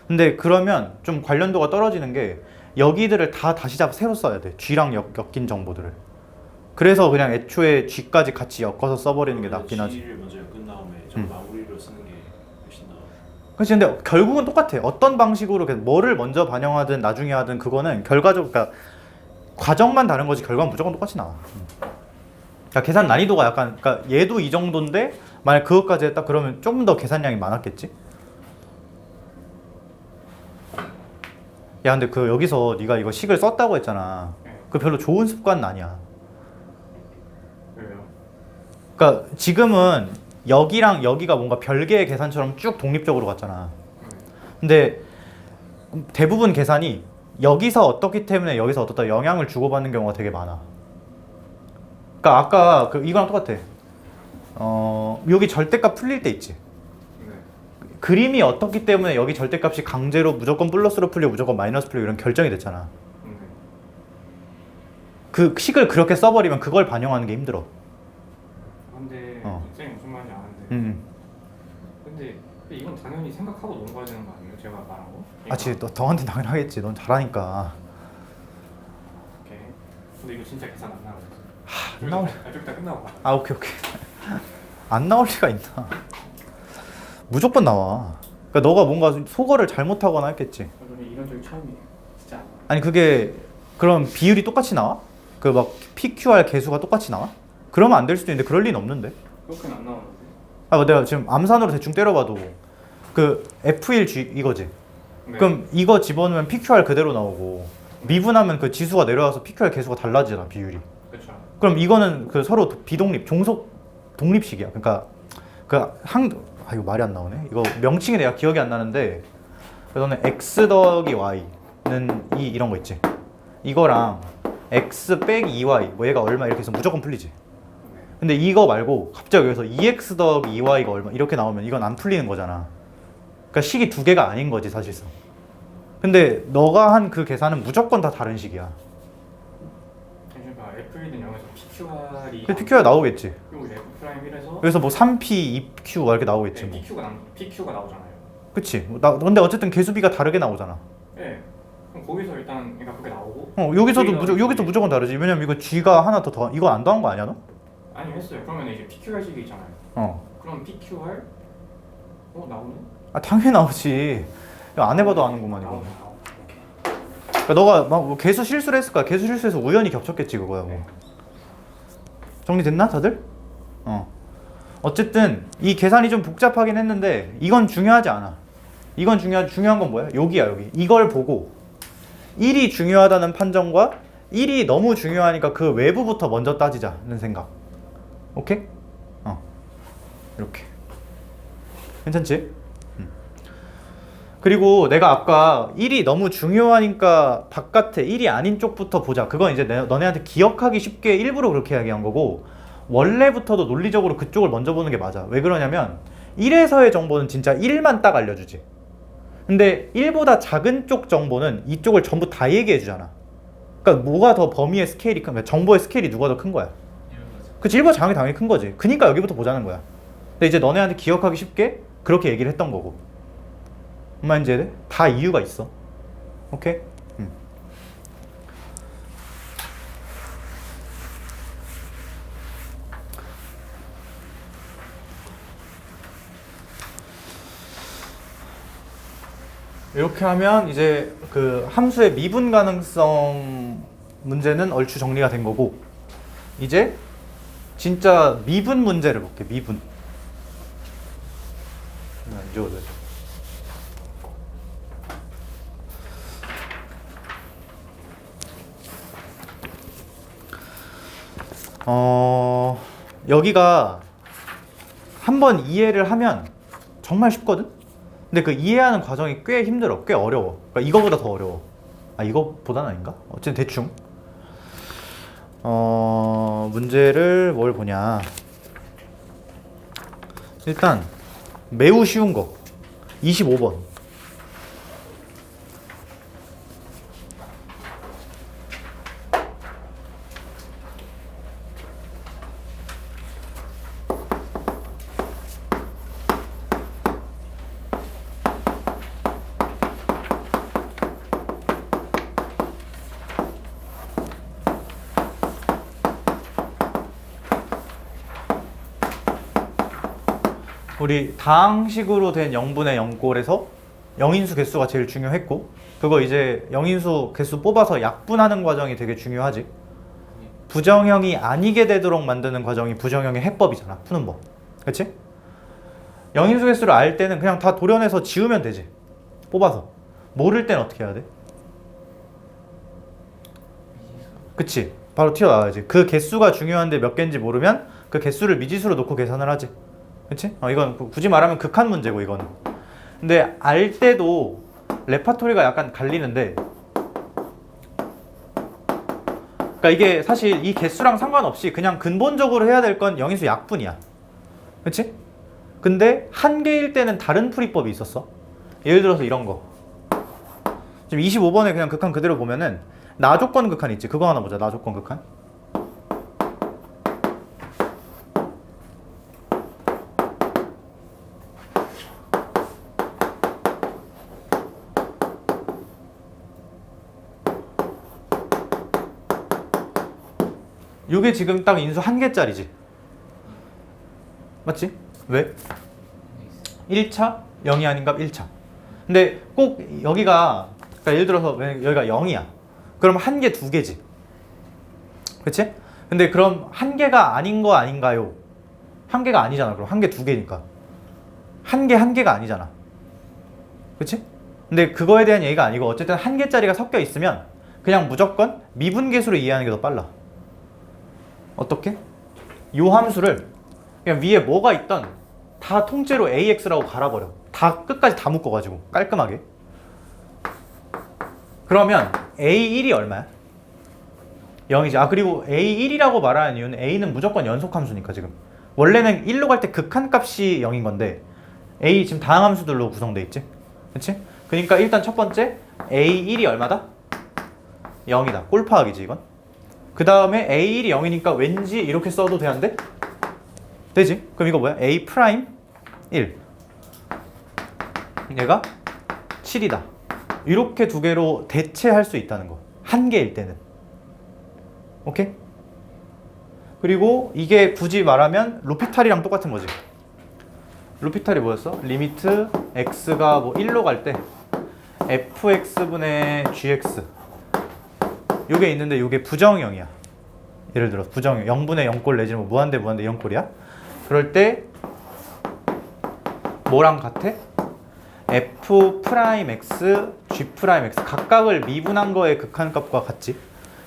근데 그러면 좀 관련도가 떨어지는 게 여기들을 다 다시 새로 써야 돼. g랑 엮인 정보들을. 그래서 그냥 애초에 g까지 같이 엮어서 써버리는 게 낫긴 하지. g를 먼저 엮은 다음에 저거 마무리로 쓰는 게 훨씬 나아. 그렇지. 근데 결국은 똑같아. 어떤 방식으로 뭐를 먼저 반영하든 나중에 하든 그거는 결과적, 그러니까 과정만 다른 거지 결과는 무조건 똑같이 나와. 그러니까 계산 난이도가 약간, 그러니까 얘도 이 정도인데 만약 그것까지 했다 그러면 좀 더 계산량이 많았겠지. 야, 근데 여기서 네가 이거 식을 썼다고 했잖아. 네. 그 별로 좋은 습관은 아니야. 왜요? 그러니까 지금은 여기랑 여기가 뭔가 별개의 계산처럼 쭉 독립적으로 갔잖아. 근데 대부분 계산이 여기서 어떻기 때문에 여기서 어떻다 영향을 주고받는 경우가 되게 많아. 그러니까 아까 이거랑 똑같아. 여기 절대값 풀릴 때 있지. 네. 그림이 어떻기 때문에 여기 절대값이 강제로 무조건 플러스로 풀리고 무조건 마이너스 풀리고 이런 결정이 됐잖아. 네. 그 식을 그렇게 써버리면 그걸 반영하는 게 힘들어. 근데 쌤이 무슨 말인지 아는데. 근데 이건 당연히 생각하고 넘어가야 되는 거 아니에요? 제가 말한 거? 아치, 너한테 당연하겠지. 넌 잘하니까. 오케이. 근데 이거 진짜 계산 안 나와요. 안 나올. 좀 이따 끝나고 봐. 아, 오케이. 안 나올 리가 있나? 무조건 나와. 그러니까 너가 뭔가 소거를 잘못하거나 했겠지. 저는 이런 적이 처음이에요. 진짜. 아니 그게 그럼 비율이 똑같이 나와? 그 막 PQR 개수가 똑같이 나와? 그러면 안 될 수도 있는데 그럴 리는 없는데. 그렇게는 안 나오는데. 내가 지금 암산으로 대충 때려봐도 그 F1G 이거지. 네. 그럼 이거 집어넣으면 PQR 그대로 나오고 미분하면 그 지수가 내려와서 PQR 개수가 달라지잖아, 비율이. 그렇죠. 그럼 이거는 그 서로 비독립, 종속 독립식이야. 그러니까 이거 말이 안 나오네. 이거 명칭이 내가 기억이 안 나는데, 너는 x 더하기 y는 이런 거 있지. 이거랑 x 빼기 2y 뭐 얘가 얼마 이렇게 해서 무조건 풀리지. 근데 이거 말고 갑자기 여기서 2x 더하기 2y가 얼마 이렇게 나오면 이건 안 풀리는 거잖아. 그러니까 식이 두 개가 아닌 거지 사실상. 근데 너가 한 그 계산은 무조건 다 다른 식이야. 그러니까 F1은 0에서 PQR이. 그래서 PQR 나오겠지. 그리고 F'1에서. 그래서 뭐 3p, 2q 이렇게 나오겠지. 네, 뭐. PQ가 나오잖아요. 그치. 근데 어쨌든 개수비가 다르게 나오잖아. 네. 그럼 거기서 일단 그러니까 그게 나오고. 여기서 무조건 다르지. 왜냐면 이거 G가 하나 더 이거 안 더한 거 아니야 너? 아니 했어요. 그러면 이제 PQR식이 있잖아요. 그럼 PQR 나오네? 당연히 나오지. 이거 안 해봐도 아는구만 이거. 나오네. 그러니까 너가 막뭐 개수 실수를 했을 거야. 개수 실수해서 우연히 겹쳤겠지 그거야 뭐. 정리됐나 다들? 어쨌든 이 계산이 좀 복잡하긴 했는데 이건 중요하지 않아. 이건 중요한 건 뭐야? 여기야 여기. 이걸 보고 1이 중요하다는 판정과 1이 너무 중요하니까 그 외부부터 먼저 따지자는 생각. 오케이? 이렇게. 괜찮지? 그리고 내가 아까 1이 너무 중요하니까 바깥에 1이 아닌 쪽부터 보자. 그건 이제 너네한테 기억하기 쉽게 일부러 그렇게 이야기한 거고, 원래부터도 논리적으로 그쪽을 먼저 보는 게 맞아. 왜 그러냐면 1에서의 정보는 진짜 1만 딱 알려주지. 근데 1보다 작은 쪽 정보는 이쪽을 전부 다 얘기해 주잖아. 그러니까 뭐가 더 범위의 스케일이 큰 거야? 정보의 스케일이 누가 더 큰 거야? 1번 그치, 1번 작용이 당연히 큰 거지. 그니까 여기부터 보자는 거야. 근데 이제 너네한테 기억하기 쉽게 그렇게 얘기를 했던 거고. 엄마 이제 다 이유가 있어. 오케이? 이렇게 하면 이제 그 함수의 미분 가능성 문제는 얼추 정리가 된 거고, 이제 진짜 미분 문제를 볼게. 미분. 안 지워도 돼. 여기가 한번 이해를 하면 정말 쉽거든? 근데 그 이해하는 과정이 꽤 힘들어. 꽤 어려워. 그러니까 이거보다 더 어려워. 아, 이거보다는 아닌가? 어쨌든 대충. 문제를 뭘 보냐. 일단 매우 쉬운 거. 25번. 우리 다항식으로 된 0분의 0꼴에서 영인수 개수가 제일 중요했고, 그거 이제 영인수 개수 뽑아서 약분하는 과정이 되게 중요하지. 부정형이 아니게 되도록 만드는 과정이 부정형의 해법이잖아. 푸는 법. 그치? 영인수 개수를 알 때는 그냥 다 도려내서 지우면 되지. 뽑아서. 모를 땐 어떻게 해야 돼? 그치? 바로 튀어나와야지. 그 개수가 중요한데 몇 개인지 모르면 그 개수를 미지수로 놓고 계산을 하지. 그치? 이건 굳이 말하면 극한 문제고, 이거는. 근데 알 때도 레파토리가 약간 갈리는데, 그러니까 이게 사실 이 개수랑 상관없이 그냥 근본적으로 해야 될 건 영인수 약분이야. 그치? 근데 한 개일 때는 다른 풀이법이 있었어. 예를 들어서 이런 거. 지금 25번에 그냥 극한 그대로 보면은 나조건 극한 있지. 그거 하나 보자. 나조건 극한. 요게 지금 딱 인수 한 개짜리지. 맞지? 왜? 1차 0이 아닌 값 1차. 근데 꼭 여기가, 그러니까 예를 들어서 여기가 0이야. 그럼 한 개, 두 개지. 그치? 근데 그럼 한 개가 아닌 거 아닌가요? 한 개가 아니잖아. 그럼 한 개, 두 개니까. 한 개가 아니잖아. 그치? 근데 그거에 대한 얘기가 아니고, 어쨌든 한 개짜리가 섞여 있으면 그냥 무조건 미분계수로 이해하는 게 더 빨라. 어떻게? 요 함수를 그냥 위에 뭐가 있던 다 통째로 AX라고 갈아버려. 다 끝까지 다 묶어가지고 깔끔하게. 그러면 A1이 얼마야? 0이지. 아, 그리고 A1이라고 말하는 이유는 A는 무조건 연속함수니까. 지금 원래는 1로 갈 때 극한값이 0인 건데 A 지금 다항함수들로 구성돼 있지. 그치? 그러니까 일단 첫 번째 A1이 얼마다? 0이다. 꼴파악이지 이건. 그 다음에 A1이 0이니까 왠지 이렇게 써도 되는데? 되지? 그럼 이거 뭐야? A 프라임 1. 얘가 7이다. 이렇게 두 개로 대체할 수 있다는 거. 한 개일 때는. 오케이? 그리고 이게 굳이 말하면 로피탈이랑 똑같은 거지. 로피탈이 뭐였어? 리미트 x가 뭐 1로 갈 때 fx분의 gx 요게 있는데 요게 부정형이야. 예를 들어 부정형 0분의 0꼴 내지는 뭐 무한대 0꼴이야. 그럴 때 뭐랑 같아? f 프라임 x, g 프라임 x 각각을 미분한 거의 극한값과 같지.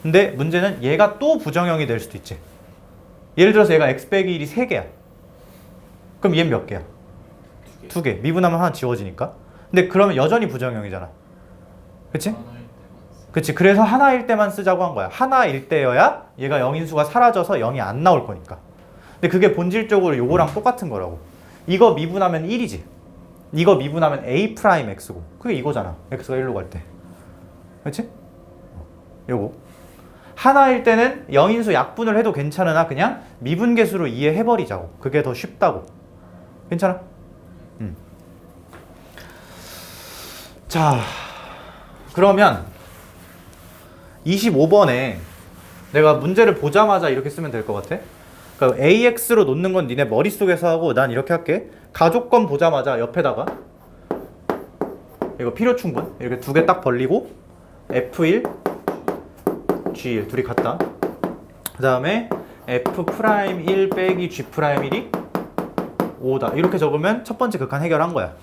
근데 문제는 얘가 또 부정형이 될 수도 있지. 예를 들어서 얘가 x 빼기 1이 3개야. 그럼 얘는 몇 개야? 2개. 미분하면 하나 지워지니까. 근데 그러면 여전히 부정형이잖아. 그치? 그치. 그래서 하나일 때만 쓰자고 한 거야. 하나일 때여야 얘가 영인수가 사라져서 0이 안 나올 거니까. 근데 그게 본질적으로 요거랑 똑같은 거라고. 이거 미분하면 1이지. 이거 미분하면 a 프라임 x고. 그게 이거잖아. x가 1로 갈 때. 그치? 요거. 하나일 때는 영인수 약분을 해도 괜찮으나 그냥 미분계수로 이해해버리자고. 그게 더 쉽다고. 괜찮아? 자, 그러면 25번에 내가 문제를 보자마자 이렇게 쓰면 될 것 같아. 그러니까 AX로 놓는 건 니네 머릿속에서 하고 난 이렇게 할게. 가족권 보자마자 옆에다가 이거 필요 충분 이렇게 두 개 딱 벌리고 F1, G1 둘이 같다. 그 다음에 F'1 빼기 G'1이 5다. 이렇게 적으면 첫 번째 극한 해결한 거야.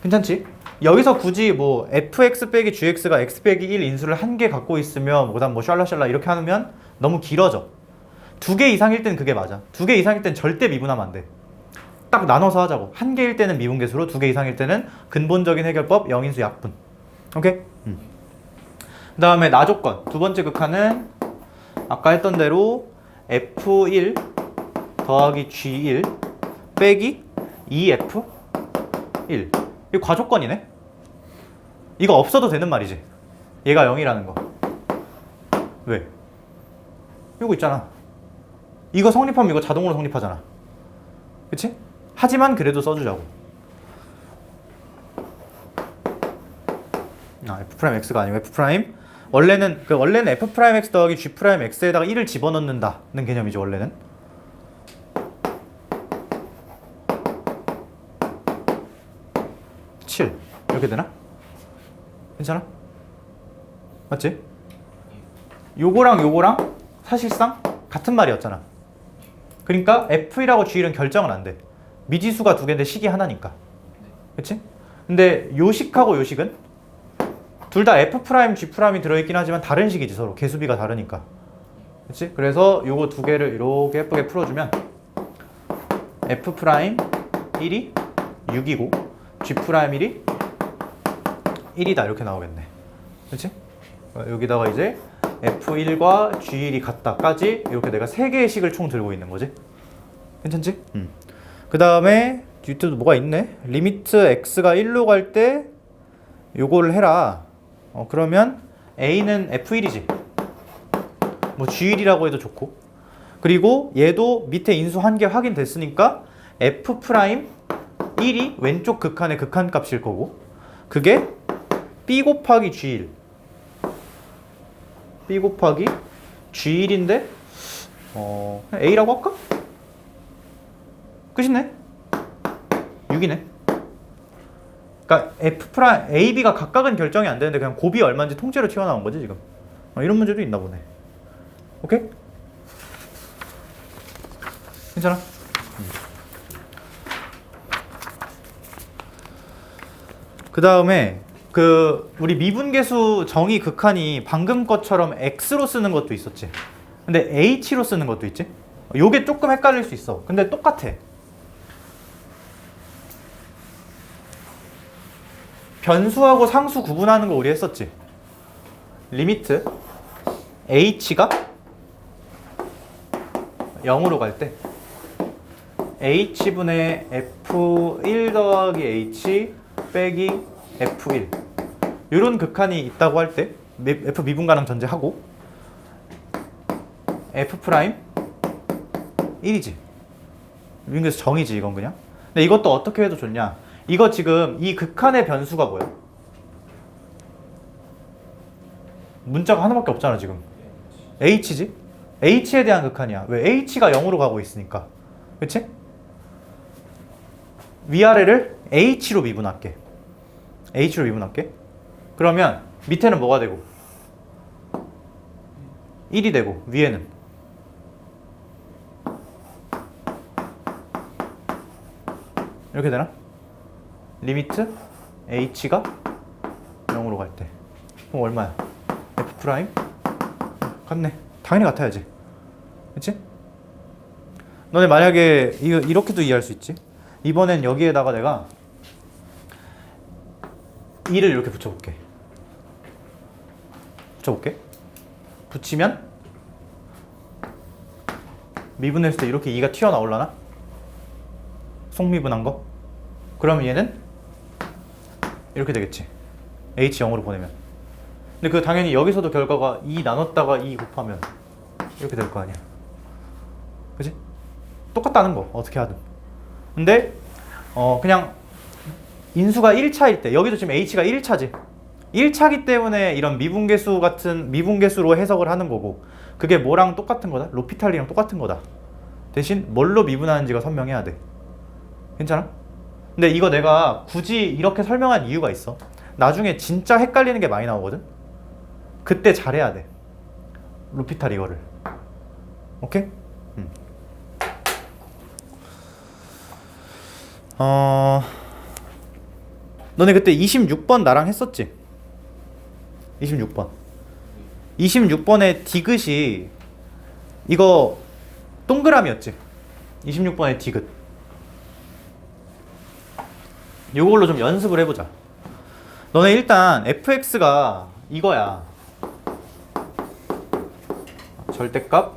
괜찮지? 여기서 굳이 뭐 fx 빼기 gx가 x 빼기 1 인수를 한 개 갖고 있으면 그다음 뭐 샬라샬라 이렇게 하면 너무 길어져. 두 개 이상일 땐 그게 맞아. 두 개 이상일 땐 절대 미분하면 안 돼. 딱 나눠서 하자고. 한 개일 때는 미분계수로, 두 개 이상일 때는 근본적인 해결법 영인수 약분. 오케이? 그 다음에 나조건. 두 번째 극한은 아까 했던 대로 f1 더하기 g1 빼기 2f1. 이거 과조건이네? 이거 없어도 되는 말이지. 얘가 0이라는 거. 왜? 이거 있잖아. 이거 성립하면 이거 자동으로 성립하잖아. 그치? 하지만 그래도 써주자고. F'X가 아니고 F' 원래는 F'X 더하기 G'X에다가 1을 집어넣는다는 개념이죠. 원래는 7 이렇게 되나? 괜찮아? 맞지? 요거랑 요거랑 사실상 같은 말이었잖아. 그러니까 F1하고 G1은 결정은 안 돼. 미지수가 두 개인데 식이 하나니까. 그치? 근데 요식하고 요식은 둘 다 F', G'이 들어있긴 하지만 다른 식이지 서로. 개수비가 다르니까. 그치? 그래서 요거 두 개를 이렇게 예쁘게 풀어주면 F'1이 6이고 G'1이 1이다 이렇게 나오겠네. 그치? 여기다가 이제 F1과 G1이 같다까지 이렇게 내가 세 개의 식을 총 들고 있는 거지. 괜찮지? 그 다음에 뒤에도 뭐가 있네. 리미트 x가 1로 갈 때 요거를 해라. 그러면 a는 F1이지. 뭐 G1이라고 해도 좋고. 그리고 얘도 밑에 인수 한 개 확인됐으니까 F'1이 왼쪽 극한의 극한값일 거고 그게 B 곱하기 G1 B 곱하기 G1인데 그냥 A라고 할까? 끝이네. 6이네. 그러니까 AB가 각각은 결정이 안 되는데 그냥 곱이 얼마인지 통째로 튀어나온 거지 지금. 이런 문제도 있나 보네. 오케이? 괜찮아? 그 다음에 우리 미분계수 정의 극한이 방금 것처럼 x로 쓰는 것도 있었지. 근데 h로 쓰는 것도 있지. 요게 조금 헷갈릴 수 있어. 근데 똑같아. 변수하고 상수 구분하는 거 우리 했었지. 리미트 h가 0으로 갈 때 h분의 f1 더하기 h 빼기 f1 이런 극한이 있다고 할 때 f 미분가능 전제하고 f' 1이지. 미분계수 정이지 이건 그냥. 근데 이것도 어떻게 해도 좋냐. 이거 지금 이 극한의 변수가 뭐야? 문자가 하나밖에 없잖아 지금. h지? h에 대한 극한이야. 왜? h가 0으로 가고 있으니까. 그치? 위아래를 h로 미분할게. h로 미분할게. 그러면 밑에는 뭐가 되고? 1이 되고 위에는 이렇게 되나? 리미트 h가 0으로 갈 때 그럼 얼마야? f' 같네. 당연히 같아야지. 그치? 너네 만약에 이렇게도 이해할 수 있지. 이번엔 여기에다가 내가 2를 이렇게 붙여볼게. 붙이면 미분했을 때 이렇게 2가 튀어나올라나? 속미분한 거? 그러면 얘는 이렇게 되겠지. h 0으로 보내면 근데 그 당연히 여기서도 결과가 2 나눴다가 2 곱하면 이렇게 될 거 아니야. 그지? 똑같다는 거 어떻게 하든. 근데 그냥 인수가 1차일 때 여기도 지금 h가 1차지. 1차기 때문에 이런 미분계수 같은 미분계수로 해석을 하는 거고 그게 뭐랑 똑같은 거다? 로피탈리랑 똑같은 거다. 대신 뭘로 미분하는지가 선명해야 돼. 괜찮아? 근데 이거 내가 굳이 이렇게 설명한 이유가 있어. 나중에 진짜 헷갈리는 게 많이 나오거든? 그때 잘해야 돼. 로피탈 이거를. 오케이? 너네 그때 26번 나랑 했었지? 26번. 26번의 디귿이 이거 동그라미였지? 26번의 디귿. 요걸로 좀 연습을 해보자. 너네 일단 fx가 이거야. 절대값.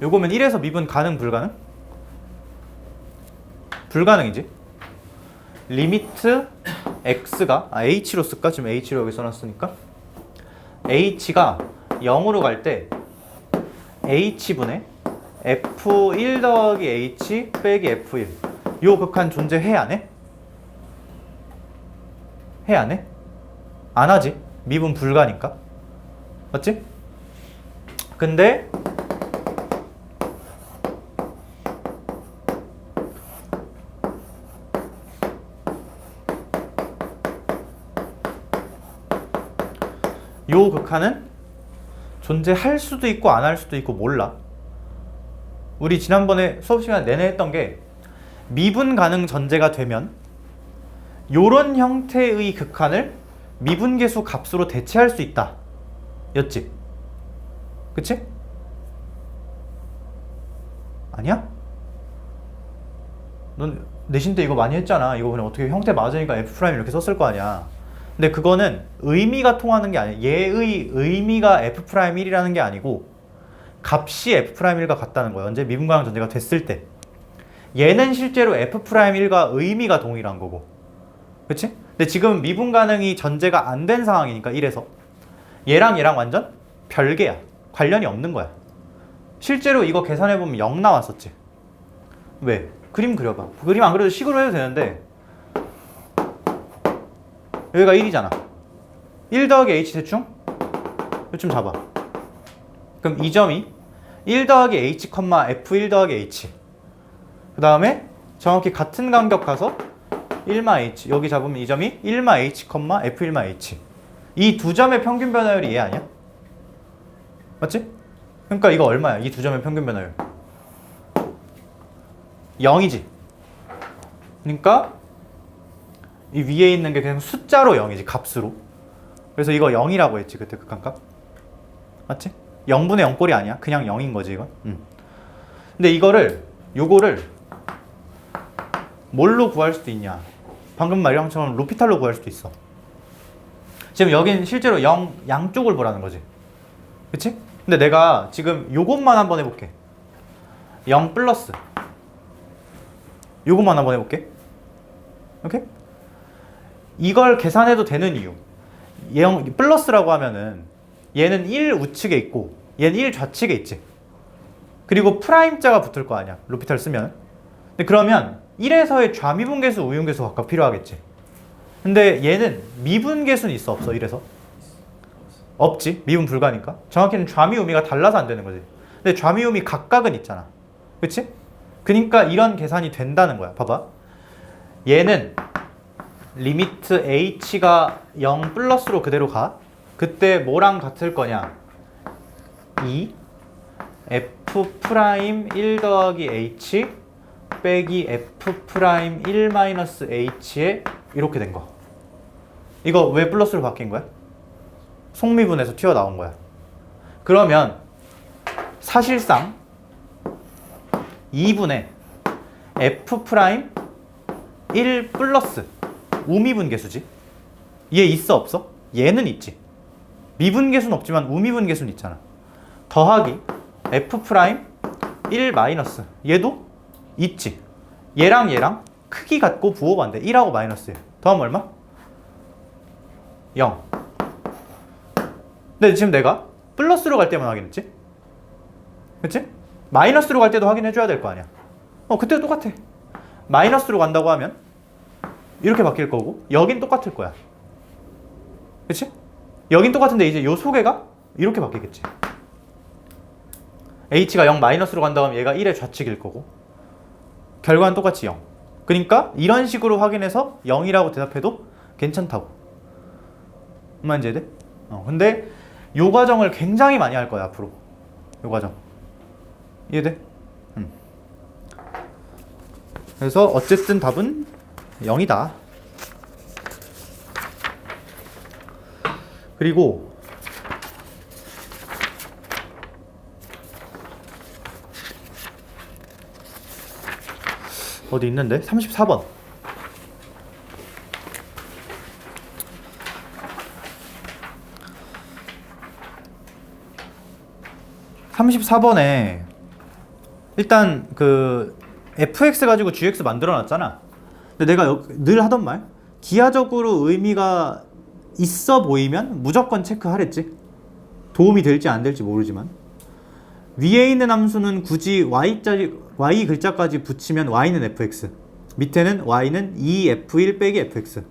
요거면 1에서 미분 가능 불가능? 불가능이지. 리미트 x가 h로 쓸까? 지금 h로 여기 써놨으니까 h가 0으로 갈 때 h분의 f1 더하기 h 빼기 f1 요 극한 존재해 안 해? 해 안 해? 안 하지. 미분 불가니까. 맞지? 근데 요 극한은 존재할 수도 있고 안 할 수도 있고 몰라. 우리 지난번에 수업 시간 내내 했던 게 미분 가능 전제가 되면 요런 형태의 극한을 미분계수 값으로 대체할 수 있다 였지. 그치? 아니야? 넌 내신 때 이거 많이 했잖아. 이거 그냥 어떻게 형태 맞으니까 F' 이렇게 썼을 거 아니야. 근데 그거는 의미가 통하는 게 아니야. 얘의 의미가 F'1이라는 게 아니고 값이 F'1과 같다는 거야. 언제 미분가능 전제가 됐을 때. 얘는 실제로 F'1과 의미가 동일한 거고. 그치? 근데 지금 미분가능이 전제가 안 된 상황이니까 1에서 얘랑 얘랑 완전 별개야. 관련이 없는 거야. 실제로 이거 계산해보면 0 나왔었지. 왜? 그림 그려봐. 그림 안 그려도 식으로 해도 되는데 여기가 1이잖아. 1 더하기 h 대충? 요쯤 잡아. 그럼 이 점이 1 더하기 h, f1 더하기 h. 그 다음에 정확히 같은 간격 가서 1마 h. 여기 잡으면 이 점이 1마 h, f1마 h. 이 두 점의 평균 변화율이 얘 아니야? 맞지? 그러니까 이거 얼마야? 이 두 점의 평균 변화율 0이지. 그러니까 이 위에 있는 게 그냥 숫자로 0이지. 값으로. 그래서 이거 0이라고 했지 그때 극한값. 맞지? 0분의 0꼴이 아니야. 그냥 0인 거지 이건. 근데 요거를 뭘로 구할 수도 있냐. 방금 말이랑처럼 로피탈로 구할 수도 있어. 지금 여긴 실제로 0 양쪽을 보라는 거지. 그치? 근데 내가 지금 요것만 한번 해볼게. 0 플러스 요것만 한번 해볼게. 오케이? 이걸 계산해도 되는 이유. 0 플러스라고 하면은 얘는 1 우측에 있고 얘는 1 좌측에 있지. 그리고 프라임자가 붙을 거 아니야. 로피탈 쓰면. 근데 그러면 1에서의 좌미분계수, 우미분계수가 각각 필요하겠지. 근데 얘는 미분계수는 있어 없어? 1에서? 없지. 미분 불가니까. 정확히는 좌미, 우미가 달라서 안 되는 거지. 근데 좌미, 우미 각각은 있잖아. 그치? 그러니까 이런 계산이 된다는 거야. 봐봐. 얘는 리미트 h가 0 플러스로 그대로 가. 그때 뭐랑 같을 거냐? 2 f'1 더하기 h 빼기 f'1 마이너스 h에 이렇게 된 거. 이거 왜 플러스로 바뀐 거야? 속미분에서 튀어나온 거야. 그러면 사실상 2분의 f'1 플러스 우미분계수지. 얘 있어 없어? 얘는 있지. 미분계수는 없지만 우미분계수는 있잖아. 더하기 f'1 마이너스 얘도 있지. 얘랑 얘랑 크기 같고 부호 반대. 1하고 마이너스 1 더하면 얼마? 0. 근데 지금 내가 플러스로 갈 때만 확인했지? 그치? 마이너스로 갈 때도 확인해줘야 될 거 아니야. 그때도 똑같아. 마이너스로 간다고 하면 이렇게 바뀔 거고 여긴 똑같을 거야. 그치? 여긴 똑같은데 이제 요 소개가 이렇게 바뀌겠지. h가 0 마이너스로 간다고 하면 얘가 1의 좌측일 거고 결과는 똑같이 0. 그러니까 이런 식으로 확인해서 0이라고 대답해도 괜찮다고. 뭔 말인지 이해돼? 근데 요 과정을 굉장히 많이 할 거야 앞으로. 요 과정 이해돼? 그래서 어쨌든 답은 0이다. 그리고 어디 있는데? 34번. 34번에 일단 그 fx 가지고 gx 만들어 놨잖아. 근데 내가 늘 하던 말, 기하적으로 의미가 있어 보이면 무조건 체크하랬지. 도움이 될지 안 될지 모르지만 위에 있는 함수는 굳이 y 글자까지 붙이면 y는 fx, 밑에는 y는 2f1 빼기 fx.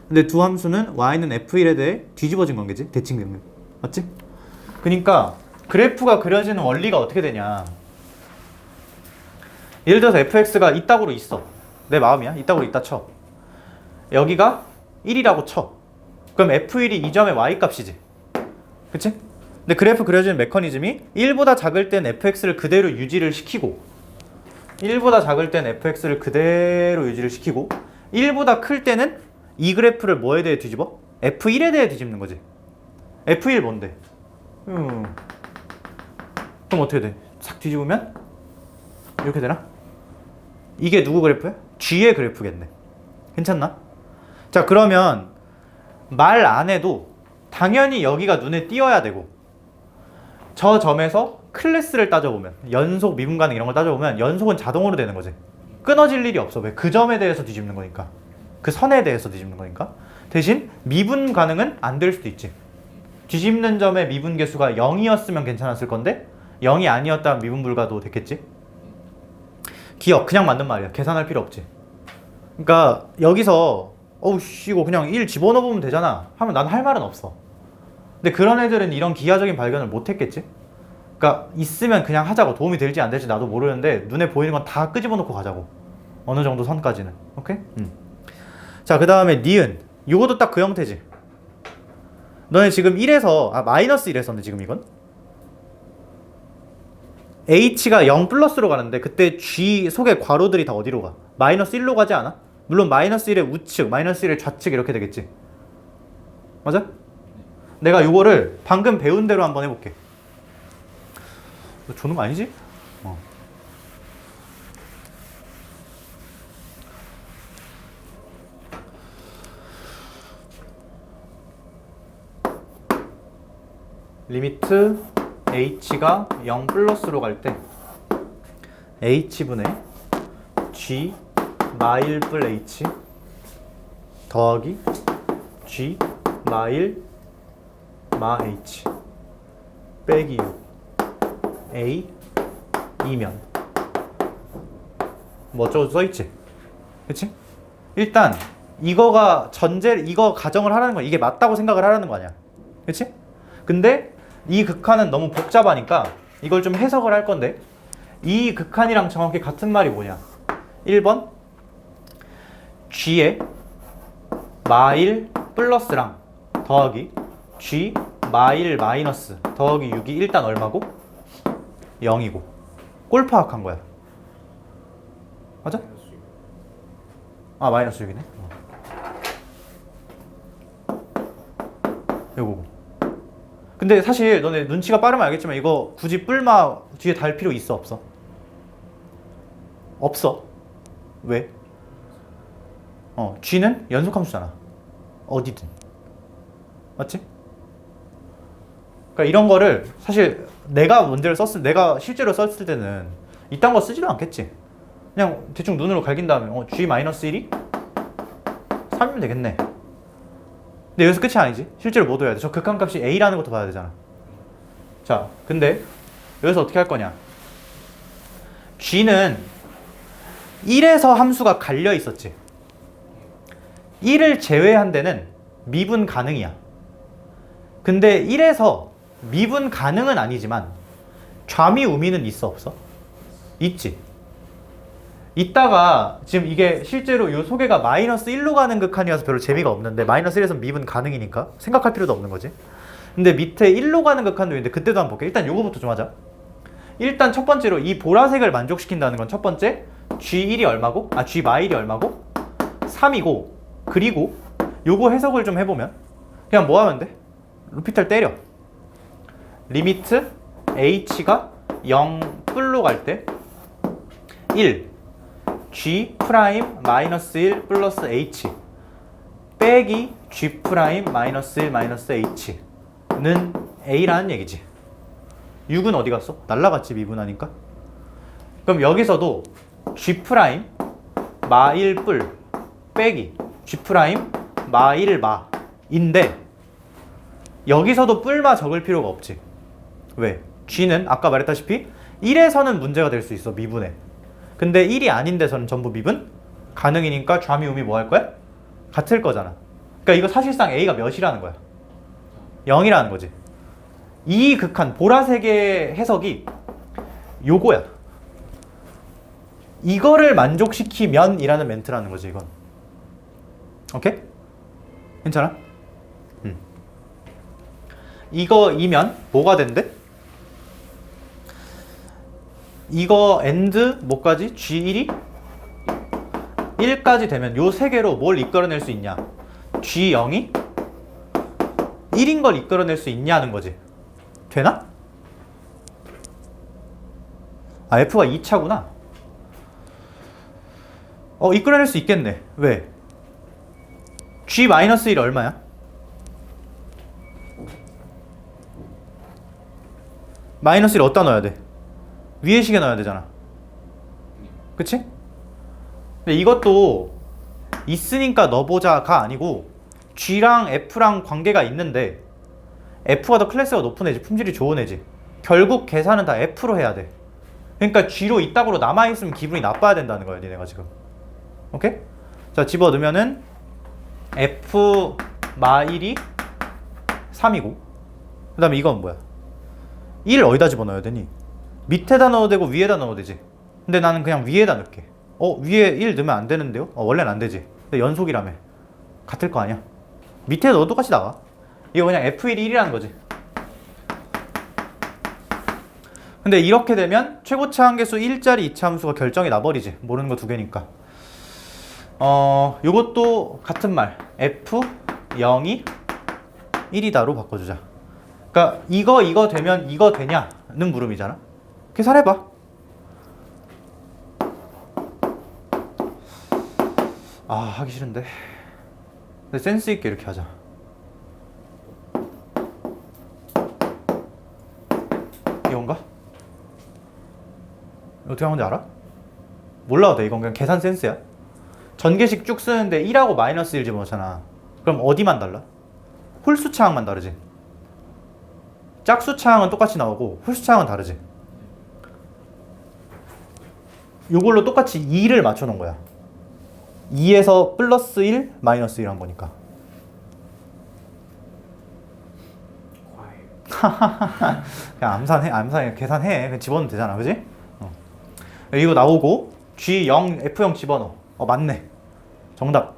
근데 두 함수는 y는 f1에 대해 뒤집어진 관계지. 대칭된 관계. 맞지? 그러니까 그래프가 그려지는 원리가 어떻게 되냐, 예를 들어서 fx가 이따구로 있어. 내 마음이야. 이따구로 있다 쳐. 여기가 1이라고 쳐. 그럼 f1이 이 점의 y 값이지. 그치? 근데 그래프 그려지는 메커니즘이 1보다 작을 땐 fx를 그대로 유지를 시키고 1보다 작을 땐 fx를 그대로 유지를 시키고 1보다 클 때는 이 그래프를 뭐에 대해 뒤집어? f1에 대해 뒤집는 거지. f1 뭔데? 그럼 어떻게 돼? 싹 뒤집으면 이렇게 되나? 이게 누구 그래프야? g의 그래프겠네. 괜찮나? 자, 그러면 말 안 해도 당연히 여기가 눈에 띄어야 되고, 저 점에서 클래스를 따져보면, 연속, 미분 가능 이런 걸 따져보면 연속은 자동으로 되는 거지. 끊어질 일이 없어. 왜? 그 점에 대해서 뒤집는 거니까. 그 선에 대해서 뒤집는 거니까. 대신 미분 가능은 안 될 수도 있지. 뒤집는 점의 미분 개수가 0이었으면 괜찮았을 건데 0이 아니었다면 미분 불가도 됐겠지. 기억, 그냥 맞는 말이야. 계산할 필요 없지. 그러니까 여기서 어우씨 이거 그냥 1 집어넣으면 되잖아 하면 난 할 말은 없어. 근데 그런 애들은 이런 기하적인 발견을 못 했겠지. 그러니까 있으면 그냥 하자고. 도움이 될지 안 될지 나도 모르는데 눈에 보이는 건 다 끄집어놓고 가자고. 어느 정도 선까지는. 오케이? 자, 그 다음에 니은. 이것도 딱 그 형태지. 너네 지금 1에서 마이너스 1에서인데 지금 이건 h가 0 플러스로 가는데 그때 g 속의 괄호들이 다 어디로 가? 마이너스 1로 가지 않아? 물론 마이너스 1의 우측, 마이너스 1의 좌측 이렇게 되겠지. 맞아? 내가 요거를 방금 배운 대로 한번 해볼게. 너 조는 거 아니지? 리미트 h가 0 플러스로 갈 때 h분의 g 마일 뿔 h 더하기 g 마일 마 h 빼기 6 a 2면 뭐 어쩌고 써있지. 그치? 일단 이거 가정을 하라는 거야. 이게 맞다고 생각을 하라는 거 아니야. 그치? 근데 이 극한은 너무 복잡하니까 이걸 좀 해석을 할 건데, 이 극한이랑 정확히 같은 말이 뭐냐. 1번 g의 마일 플러스랑 더하기 g 마일 마이너스 더하기 6이 일단 얼마고? 0이고. 꼴 파악한 거야. 맞아? 마이너스 6이네. 요거고. 근데 사실 너네 눈치가 빠르면 알겠지만 이거 굳이 뿔마 뒤에 달 필요 있어 없어? 없어. 왜? g는 연속함수잖아. 어디든. 맞지? 그러니까 이런 거를 사실 내가 실제로 썼을 때는 이딴 거 쓰지도 않겠지. 그냥 대충 눈으로 갈긴 다음에 g-1이 3이면 되겠네. 근데 여기서 끝이 아니지. 실제로 뭐 둬야 돼? 저 극한값이 a라는 것도 봐야 되잖아. 자, 근데 여기서 어떻게 할 거냐? g는 1에서 함수가 갈려 있었지. 1을 제외한 데는 미분 가능이야. 근데 1에서 미분 가능은 아니지만 좌미 우미는 있어 없어? 있지. 있다가 지금 이게 실제로 이 소개가 마이너스 1로 가는 극한이어서 별로 재미가 없는데 마이너스 1에서 미분 가능이니까 생각할 필요도 없는 거지. 근데 밑에 1로 가는 극한도 있는데 그때도 한번 볼게. 일단 요거부터 좀 하자. 일단 첫 번째로 이 보라색을 만족시킨다는 건 첫 번째 G1이 얼마고? G-1이 얼마고? 3이고 그리고 요거 해석을 좀 해보면 그냥 뭐 하면 돼? 루피탈 때려. 리미트 h가 0뿔로 갈 때 1 g 프라임 마이너스 1 플러스 h 빼기 g 프라임 마이너스 1 마이너스 h는 a라는 얘기지. 6은 어디 갔어? 날라갔지 미분하니까. 그럼 여기서도 g 프라임 마 1뿔 빼기 g 프라임 마 1 마인데 여기서도 뿔마 적을 필요가 없지. 왜? g는 아까 말했다시피 1에서는 문제가 될 수 있어 미분에. 근데 1이 아닌 데서는 전부 미분 가능이니까 좌미 우미 뭐 할 거야? 같을 거잖아. 그러니까 이거 사실상 a가 몇이라는 거야? 0이라는 거지. 이 극한 보라색의 해석이 요거야. 이거를 만족시키면 이라는 멘트라는 거지 이건. 오케이? 괜찮아? 이거이면 뭐가 된대? 이거 and 뭐까지? G1이 1까지 되면 요 세 개로 뭘 이끌어낼 수 있냐? G0이 1인 걸 이끌어낼 수 있냐는 거지. 되나? 아, F가 2차구나. 이끌어낼 수 있겠네. 왜? G-1 얼마야? 마이너스 1 어디다 넣어야 돼? 위에 식에 넣어야 되잖아. 그치? 근데 이것도 있으니까 넣어보자가 아니고 G랑 F랑 관계가 있는데 F가 더 클래스가 높은 애지, 품질이 좋은 애지. 결국 계산은 다 F로 해야 돼. 그러니까 G로 이따구로 남아있으면 기분이 나빠야 된다는 거야 니네가 지금. 오케이? 자, 집어넣으면은 F 마 1이 3이고 그 다음에 이건 뭐야? 1 어디다 집어넣어야 되니? 밑에다 넣어도 되고 위에다 넣어도 되지. 근데 나는 그냥 위에다 넣을게. 위에 1 넣으면 안 되는데요? 원래는 안 되지. 근데 연속이라며. 같을 거 아니야. 밑에 넣어도 똑같이 나와. 이거 그냥 F1이 1이라는 거지. 근데 이렇게 되면 최고차 한계수 1짜리 2차 함수가 결정이 나버리지. 모르는 거 두 개니까. 요것도 같은 말. F0이 1이다로 바꿔주자. 그러니까 이거 되면 이거 되냐는 물음이잖아. 계산해봐. 하기 싫은데. 근데 센스 있게 이렇게 하자. 이건가? 어떻게 하는지 알아? 몰라도 돼. 이건 그냥 계산 센스야. 전개식 쭉 쓰는데 1하고 마이너스 1 집어넣잖아. 그럼 어디만 달라? 홀수 차항만 다르지. 짝수 차항은 똑같이 나오고 홀수 차항은 다르지. 요걸로 똑같이 2를 맞춰놓은 거야. 2에서 플러스 1, 마이너스 1 한 거니까. 그냥 암산해, 계산해. 그냥 집어넣으면 되잖아, 그지? 이거 나오고 G0, F0 집어넣어. 맞네. 정답.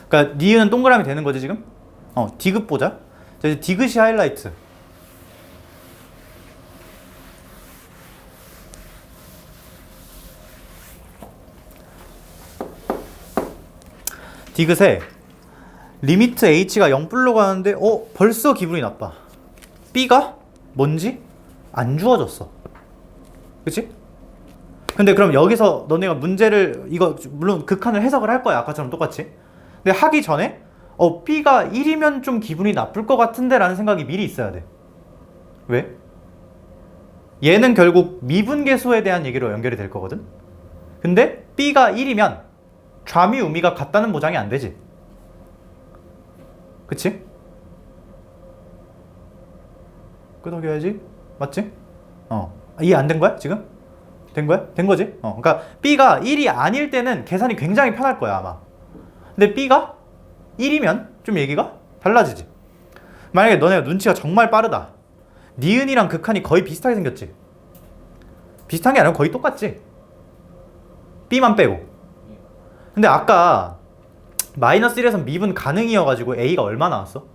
그러니까 니은은 동그라미 되는 거지 지금? 디귿 보자. 자, 이제 디귿이 하이라이트. 디귿에 리미트 h가 0불로 가는데 벌써 기분이 나빠. b가 뭔지 안 주어졌어. 그치? 근데 그럼 여기서 너네가 문제를 이거 물론 극한을 해석을 할 거야. 아까처럼 똑같이. 근데 하기 전에 b가 1이면 좀 기분이 나쁠 것 같은데 라는 생각이 미리 있어야 돼. 왜? 얘는 결국 미분계수에 대한 얘기로 연결이 될 거거든. 근데 b가 1이면 좌미 우미가 같다는 보장이 안 되지. 그치? 끄덕여야지. 맞지? 이해 안 된 거야 지금? 된 거야? 된 거지? 그러니까 B가 1이 아닐 때는 계산이 굉장히 편할 거야 아마. 근데 B가 1이면 좀 얘기가 달라지지. 만약에 너네가 눈치가 정말 빠르다. 니은이랑 극한이 거의 비슷하게 생겼지. 비슷한 게 아니라 거의 똑같지. B만 빼고. 근데 아까 마이너스 1에서 미분 가능이어가지고 A가 얼마 나왔어?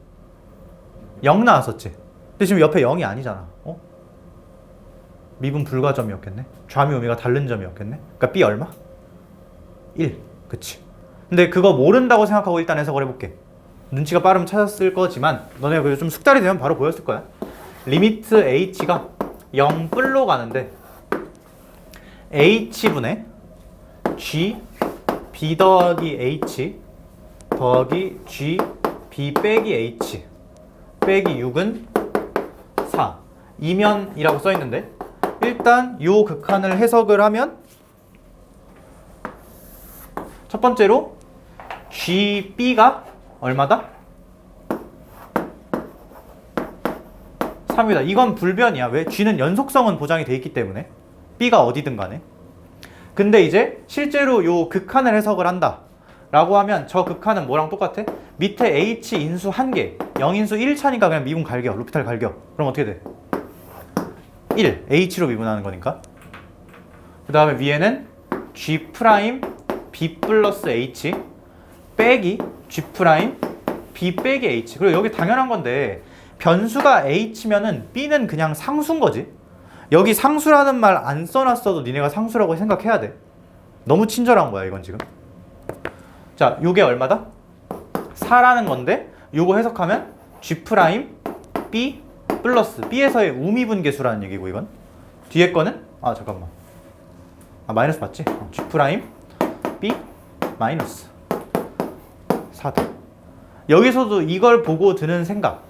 0 나왔었지. 근데 지금 옆에 0이 아니잖아. 미분 불가점이었겠네. 좌미 우미가 다른 점이었겠네. 그러니까 B 얼마? 1. 그치. 근데 그거 모른다고 생각하고 일단 해석을 해볼게. 눈치가 빠르면 찾았을 거지만 너네가 그래도 좀 숙달이 되면 바로 보였을 거야. 리미트 h가 0 뿔로 가는데 h분의 g b 더하기 h 더하기 g b 빼기 h 빼기 6은 4 이면이라고 써있는데 일단 요 극한을 해석을 하면 첫 번째로 GB가 얼마다? 3이다. 이건 불변이야. 왜? G는 연속성은 보장이 돼 있기 때문에 B가 어디든 간에. 근데 이제 실제로 요 극한을 해석을 한다 라고 하면 저 극한은 뭐랑 똑같아? 밑에 H 인수 1개 0인수 1차니까 그냥 미분 갈겨. 루피탈 갈겨. 그럼 어떻게 돼? 1 H로 미분하는 거니까. 그 다음에 위에는 G 프라임 B 플러스 H 빼기 G 프라임 B 빼기 H. 그리고 여기 당연한 건데 변수가 H면은 B는 그냥 상수인 거지. 여기 상수라는 말 안 써놨어도 니네가 상수라고 생각해야 돼. 너무 친절한 거야 이건 지금. 자, 요게 얼마다? 4라는 건데 요거 해석하면 G 프라임 B 플러스 B에서의 우미분계수라는 얘기고 이건. 뒤에 거는 잠깐만. 마이너스 맞지? G 프라임 B 마이너스 4다. 여기서도 이걸 보고 드는 생각.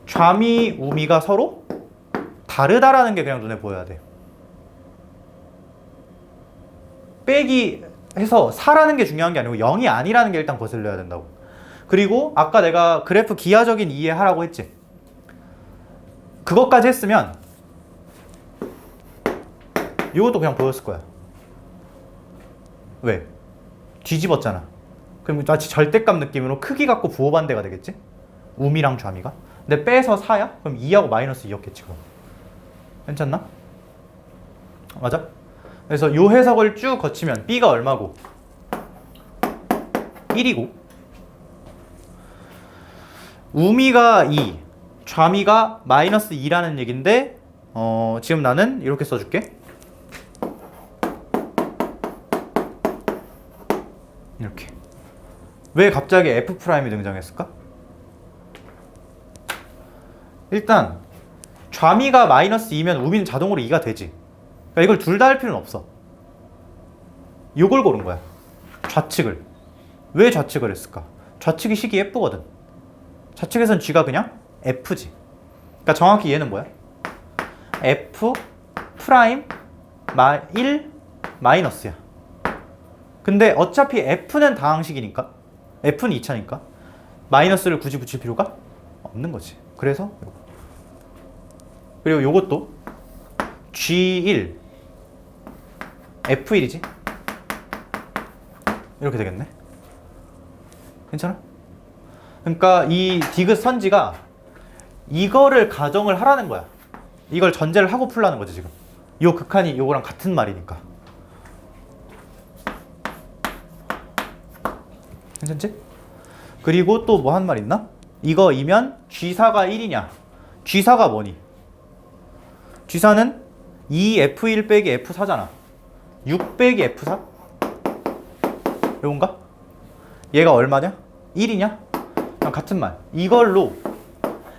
좌미 우미가 서로 다르다라는 게 그냥 눈에 보여야 돼. 빼기 해서 4라는 게 중요한 게 아니고 0이 아니라는 게 일단 거슬려야 된다고. 그리고 아까 내가 그래프 기하적인 이해하라고 했지. 그것까지 했으면 이것도 그냥 보였을 거야. 왜? 뒤집었잖아. 그럼 마치 절대값 느낌으로 크기 갖고 부호반대가 되겠지? 우미랑 좌미가. 근데 빼서 4야? 그럼 2하고 마이너스 2였겠지 그럼. 괜찮나? 맞아? 그래서 요 해석을 쭉 거치면 B가 얼마고 1이고 우미가 2 좌미가 마이너스 2라는 얘긴데 지금 나는 이렇게 써줄게. 이렇게. 왜 갑자기 F'이 등장했을까? 일단 좌미가 마이너스 2면 우미는 자동으로 2가 되지. 그러니까 이걸 둘 다 할 필요는 없어. 요걸 고른 거야. 좌측을. 왜 좌측을 했을까? 좌측이 식이 F거든. 좌측에선 G가 그냥 F지. 그러니까 정확히 얘는 뭐야? F 프라임 1 마이너스야. 근데 어차피 F는 다항식이니까 F는 2차니까 마이너스를 굳이 붙일 필요가 없는 거지. 그래서 요거. 그리고 요것도 G1 F1이지. 이렇게 되겠네. 괜찮아? 그러니까 이 디귿 선지가 이거를 가정을 하라는 거야. 이걸 전제를 하고 풀라는 거지 지금. 요 극한이 요거랑 같은 말이니까. 괜찮지? 그리고 또 뭐 한 말 있나? 이거이면 G4가 1이냐? G4가 뭐니? G4는 2F1 빼기 F4잖아. 6 빼기 F4? 요건가? 얘가 얼마냐? 1이냐? 같은 말. 이걸로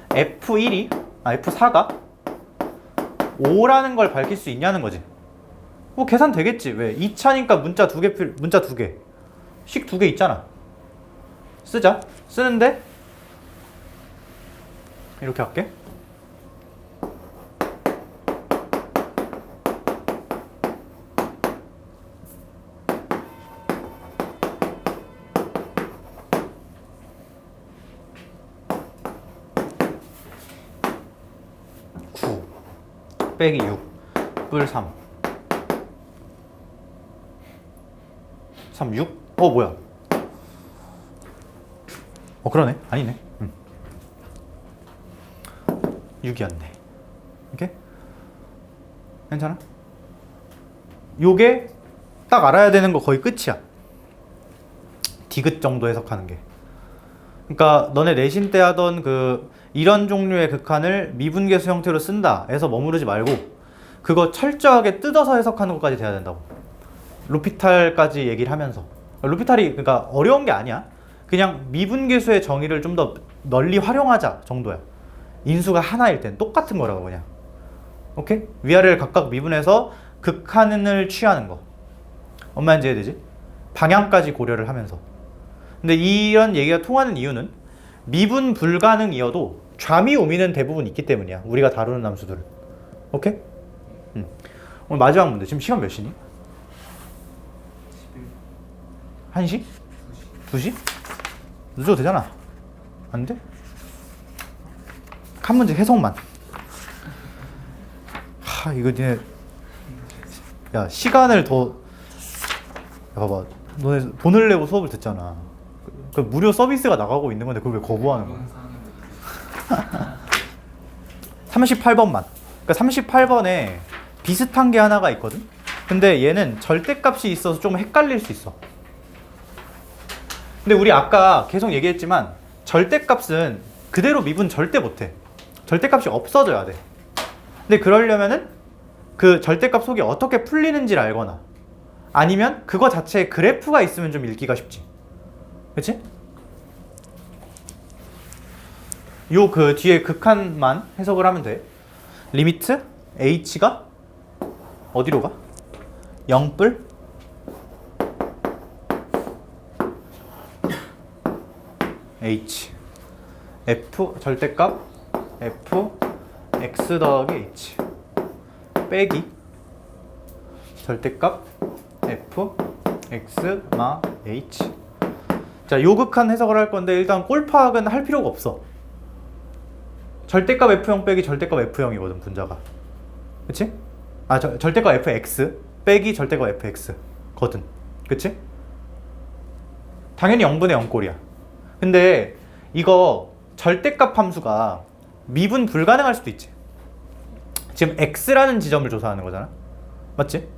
F4가 5라는 걸 밝힐 수 있냐는 거지. 뭐 계산 되겠지. 왜? 2차니까 문자 2개, 문자 2개. 식 2개 있잖아. 쓰자. 쓰는데 이렇게 할게. 빼기 6 뿔 3. 3, 6? 뭐야? 그러네. 아니네. 6이었네. 오케이? 괜찮아? 요게 딱 알아야 되는 거 거의 끝이야. 디귿 정도 해석하는 게. 그러니까 너네 내신 때 하던 그 이런 종류의 극한을 미분계수 형태로 쓴다 해서 머무르지 말고 그거 철저하게 뜯어서 해석하는 것까지 돼야 된다고. 로피탈까지 얘기를 하면서. 로피탈이 그러니까 어려운 게 아니야. 그냥 미분계수의 정의를 좀 더 널리 활용하자 정도야. 인수가 하나일 땐 똑같은 거라고 그냥. 오케이? 위아래를 각각 미분해서 극한을 취하는 거. 뭔 말인지 이해되지? 방향까지 고려를 하면서. 근데 이런 얘기가 통하는 이유는 미분 불가능이어도 좌미 우미는 대부분 있기 때문이야. 우리가 다루는 함수들은. 오케이? 오늘 마지막 문제. 지금 시간 몇 시니? 1시? 2시? 늦어도 되잖아. 안 돼? 한 문제 해석만. 이거 니네 야 시간을 더 야, 봐봐. 너네 돈을 내고 수업을 듣잖아. 그 무료 서비스가 나가고 있는 건데 그걸 왜 거부하는 거야? 38번만. 그러니까 38번에 비슷한 게 하나가 있거든? 근데 얘는 절대값이 있어서 좀 헷갈릴 수 있어. 근데 우리 아까 계속 얘기했지만 절대값은 그대로 미분 절대 못해. 절대값이 없어져야 돼. 근데 그러려면은 그 절대값 속이 어떻게 풀리는지를 알거나 아니면 그거 자체에 그래프가 있으면 좀 읽기가 쉽지. 그치? 요 그 뒤에 극한만 해석을 하면 돼. 리미트 h가 어디로 가? 0뿔 h f 절대값 f x 더하기 h 빼기 절대값 f x 마 h. 자, 요 극한 해석을 할 건데 일단 꼴 파악은 할 필요가 없어. 절대값 f0 빼기 절대값 f0이거든 분자가. 그치? 절대값 fx 빼기 절대값 fx 거든. 그치? 당연히 0분의 0 꼴이야. 근데 이거 절대값 함수가 미분 불가능할 수도 있지. 지금 x라는 지점을 조사하는 거잖아. 맞지?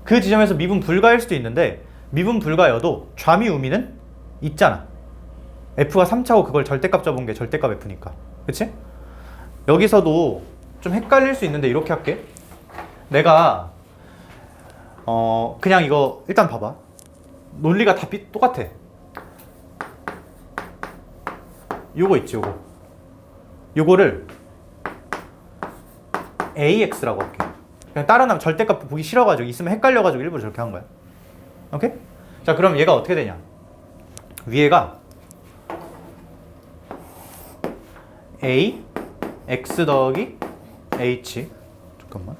그 지점에서 미분 불가일 수도 있는데 미분 불가여도 좌미 우미는 있잖아. f가 3차고 그걸 절대값 잡은 게 절대값 f니까. 그치? 여기서도 좀 헷갈릴 수 있는데 이렇게 할게. 내가 그냥 이거 일단 봐봐. 논리가 다 똑같아. 요거 있지, 요거. 요거를 AX라고 할게. 그냥 다른 절대값 보기 싫어가지고 있으면 헷갈려가지고 일부러 저렇게 한 거야. 오케이? 자, 그럼 얘가 어떻게 되냐? 위에가 A X 더하기 H 잠깐만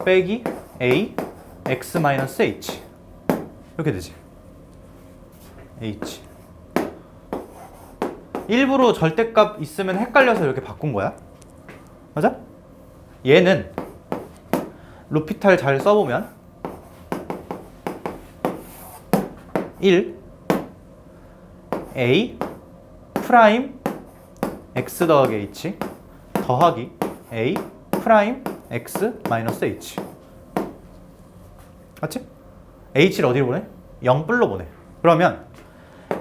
빼기 A X 마이너스 H 이렇게 되지. H 일부러 절대값 있으면 헷갈려서 이렇게 바꾼 거야. 맞아? 얘는 로피탈 잘 써보면 1 A 프라임 X 더하기 H 더하기 A 프라임 X 마이너스 H. 맞지? H를 어디로 보내? 0뿔로 보내. 그러면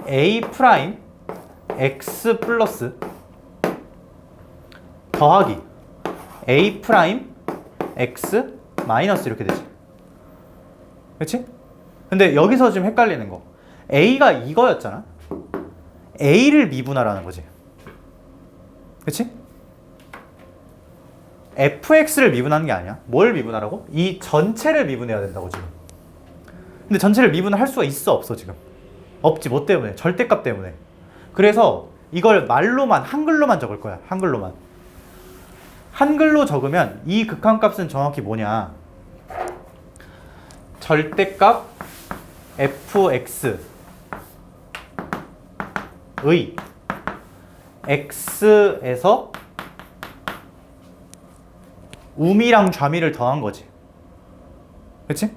A 프라임 X 플러스 더하기 A 프라임 X 마이너스 이렇게 되지. 그치? 근데 여기서 좀 헷갈리는 거. A가 이거였잖아. A를 미분하라는 거지. 그치? fx를 미분하는 게 아니야. 뭘 미분하라고? 이 전체를 미분해야 된다고 지금. 근데 전체를 미분할 수가 있어 없어 지금? 없지. 뭐 때문에? 절대값 때문에. 그래서 이걸 말로만 한글로만 적을 거야. 한글로만. 한글로 적으면 이 극한값은 정확히 뭐냐? 절대값 fx의 x에서 우미랑 좌미를 더한 거지. 그치?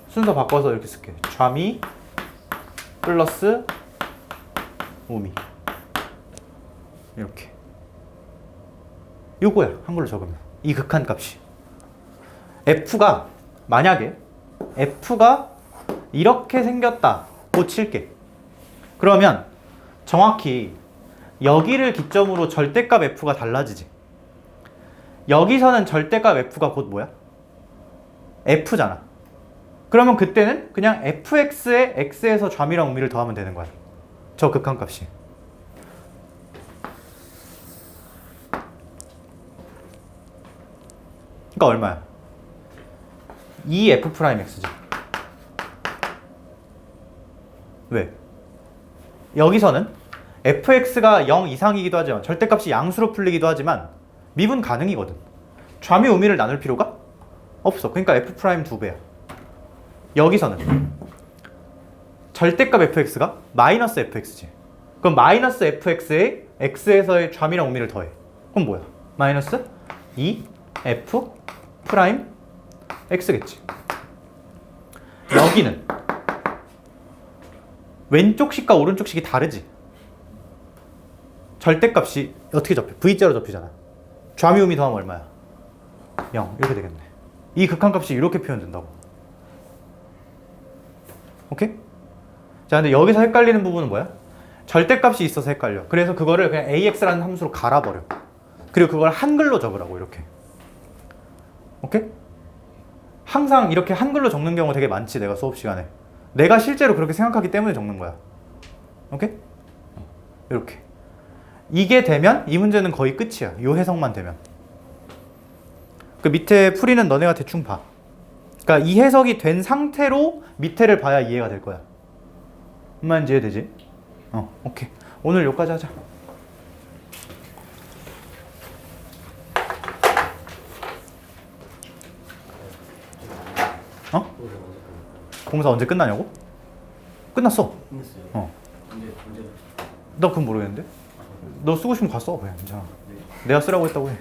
순서 바꿔서 이렇게 쓸게. 좌미 플러스 우미. 이렇게. 요거야. 한글로 적으면. 이 극한값이. f가 만약에 f가 이렇게 생겼다고 칠게. 그러면 정확히 여기를 기점으로 절대값 f가 달라지지. 여기서는 절대값 f가 곧 뭐야? f잖아. 그러면 그때는 그냥 fx에 x에서 좌미랑 우미를 더하면 되는 거야. 저 극한값이. 그러니까 얼마야? 2f'x지. 왜? 여기서는 fx가 0 이상이기도 하지만 절대값이 양수로 풀리기도 하지만 미분 가능이거든. 좌미 우미를 나눌 필요가 없어. 그러니까 f' 2배야. 여기서는 절대값 fx가 마이너스 fx지. 그럼 마이너스 fx에 x에서의 좌미랑 우미를 더해. 그럼 뭐야? 마이너스 2f 프라임 x겠지. 여기는 왼쪽 식과 오른쪽 식이 다르지. 절대값이 어떻게 접혀? v자로 접히잖아. 좌미 우미 더하면 얼마야? 0 이렇게 되겠네. 이 극한값이 이렇게 표현된다고. 오케이? 자, 근데 여기서 헷갈리는 부분은 뭐야? 절대값이 있어서 헷갈려. 그래서 그거를 그냥 ax라는 함수로 갈아버려. 그리고 그걸 한글로 적으라고 이렇게. 오케이? 항상 이렇게 한글로 적는 경우 되게 많지, 내가 수업 시간에. 내가 실제로 그렇게 생각하기 때문에 적는 거야. 오케이? 이렇게. 이게 되면 이 문제는 거의 끝이야. 이 해석만 되면. 그 밑에 풀이는 너네가 대충 봐. 그러니까 이 해석이 된 상태로 밑에를 봐야 이해가 될 거야. 무슨 말인지 이해되지? 오케이. 오늘 여기까지 하자. 공사 언제 끝나냐고? 끝났어. 끝났어요. 언제 나 그건 모르겠는데. 너 쓰고 싶으면 가서 써. 그냥 괜찮아. 내가 쓰라고 했다고 해.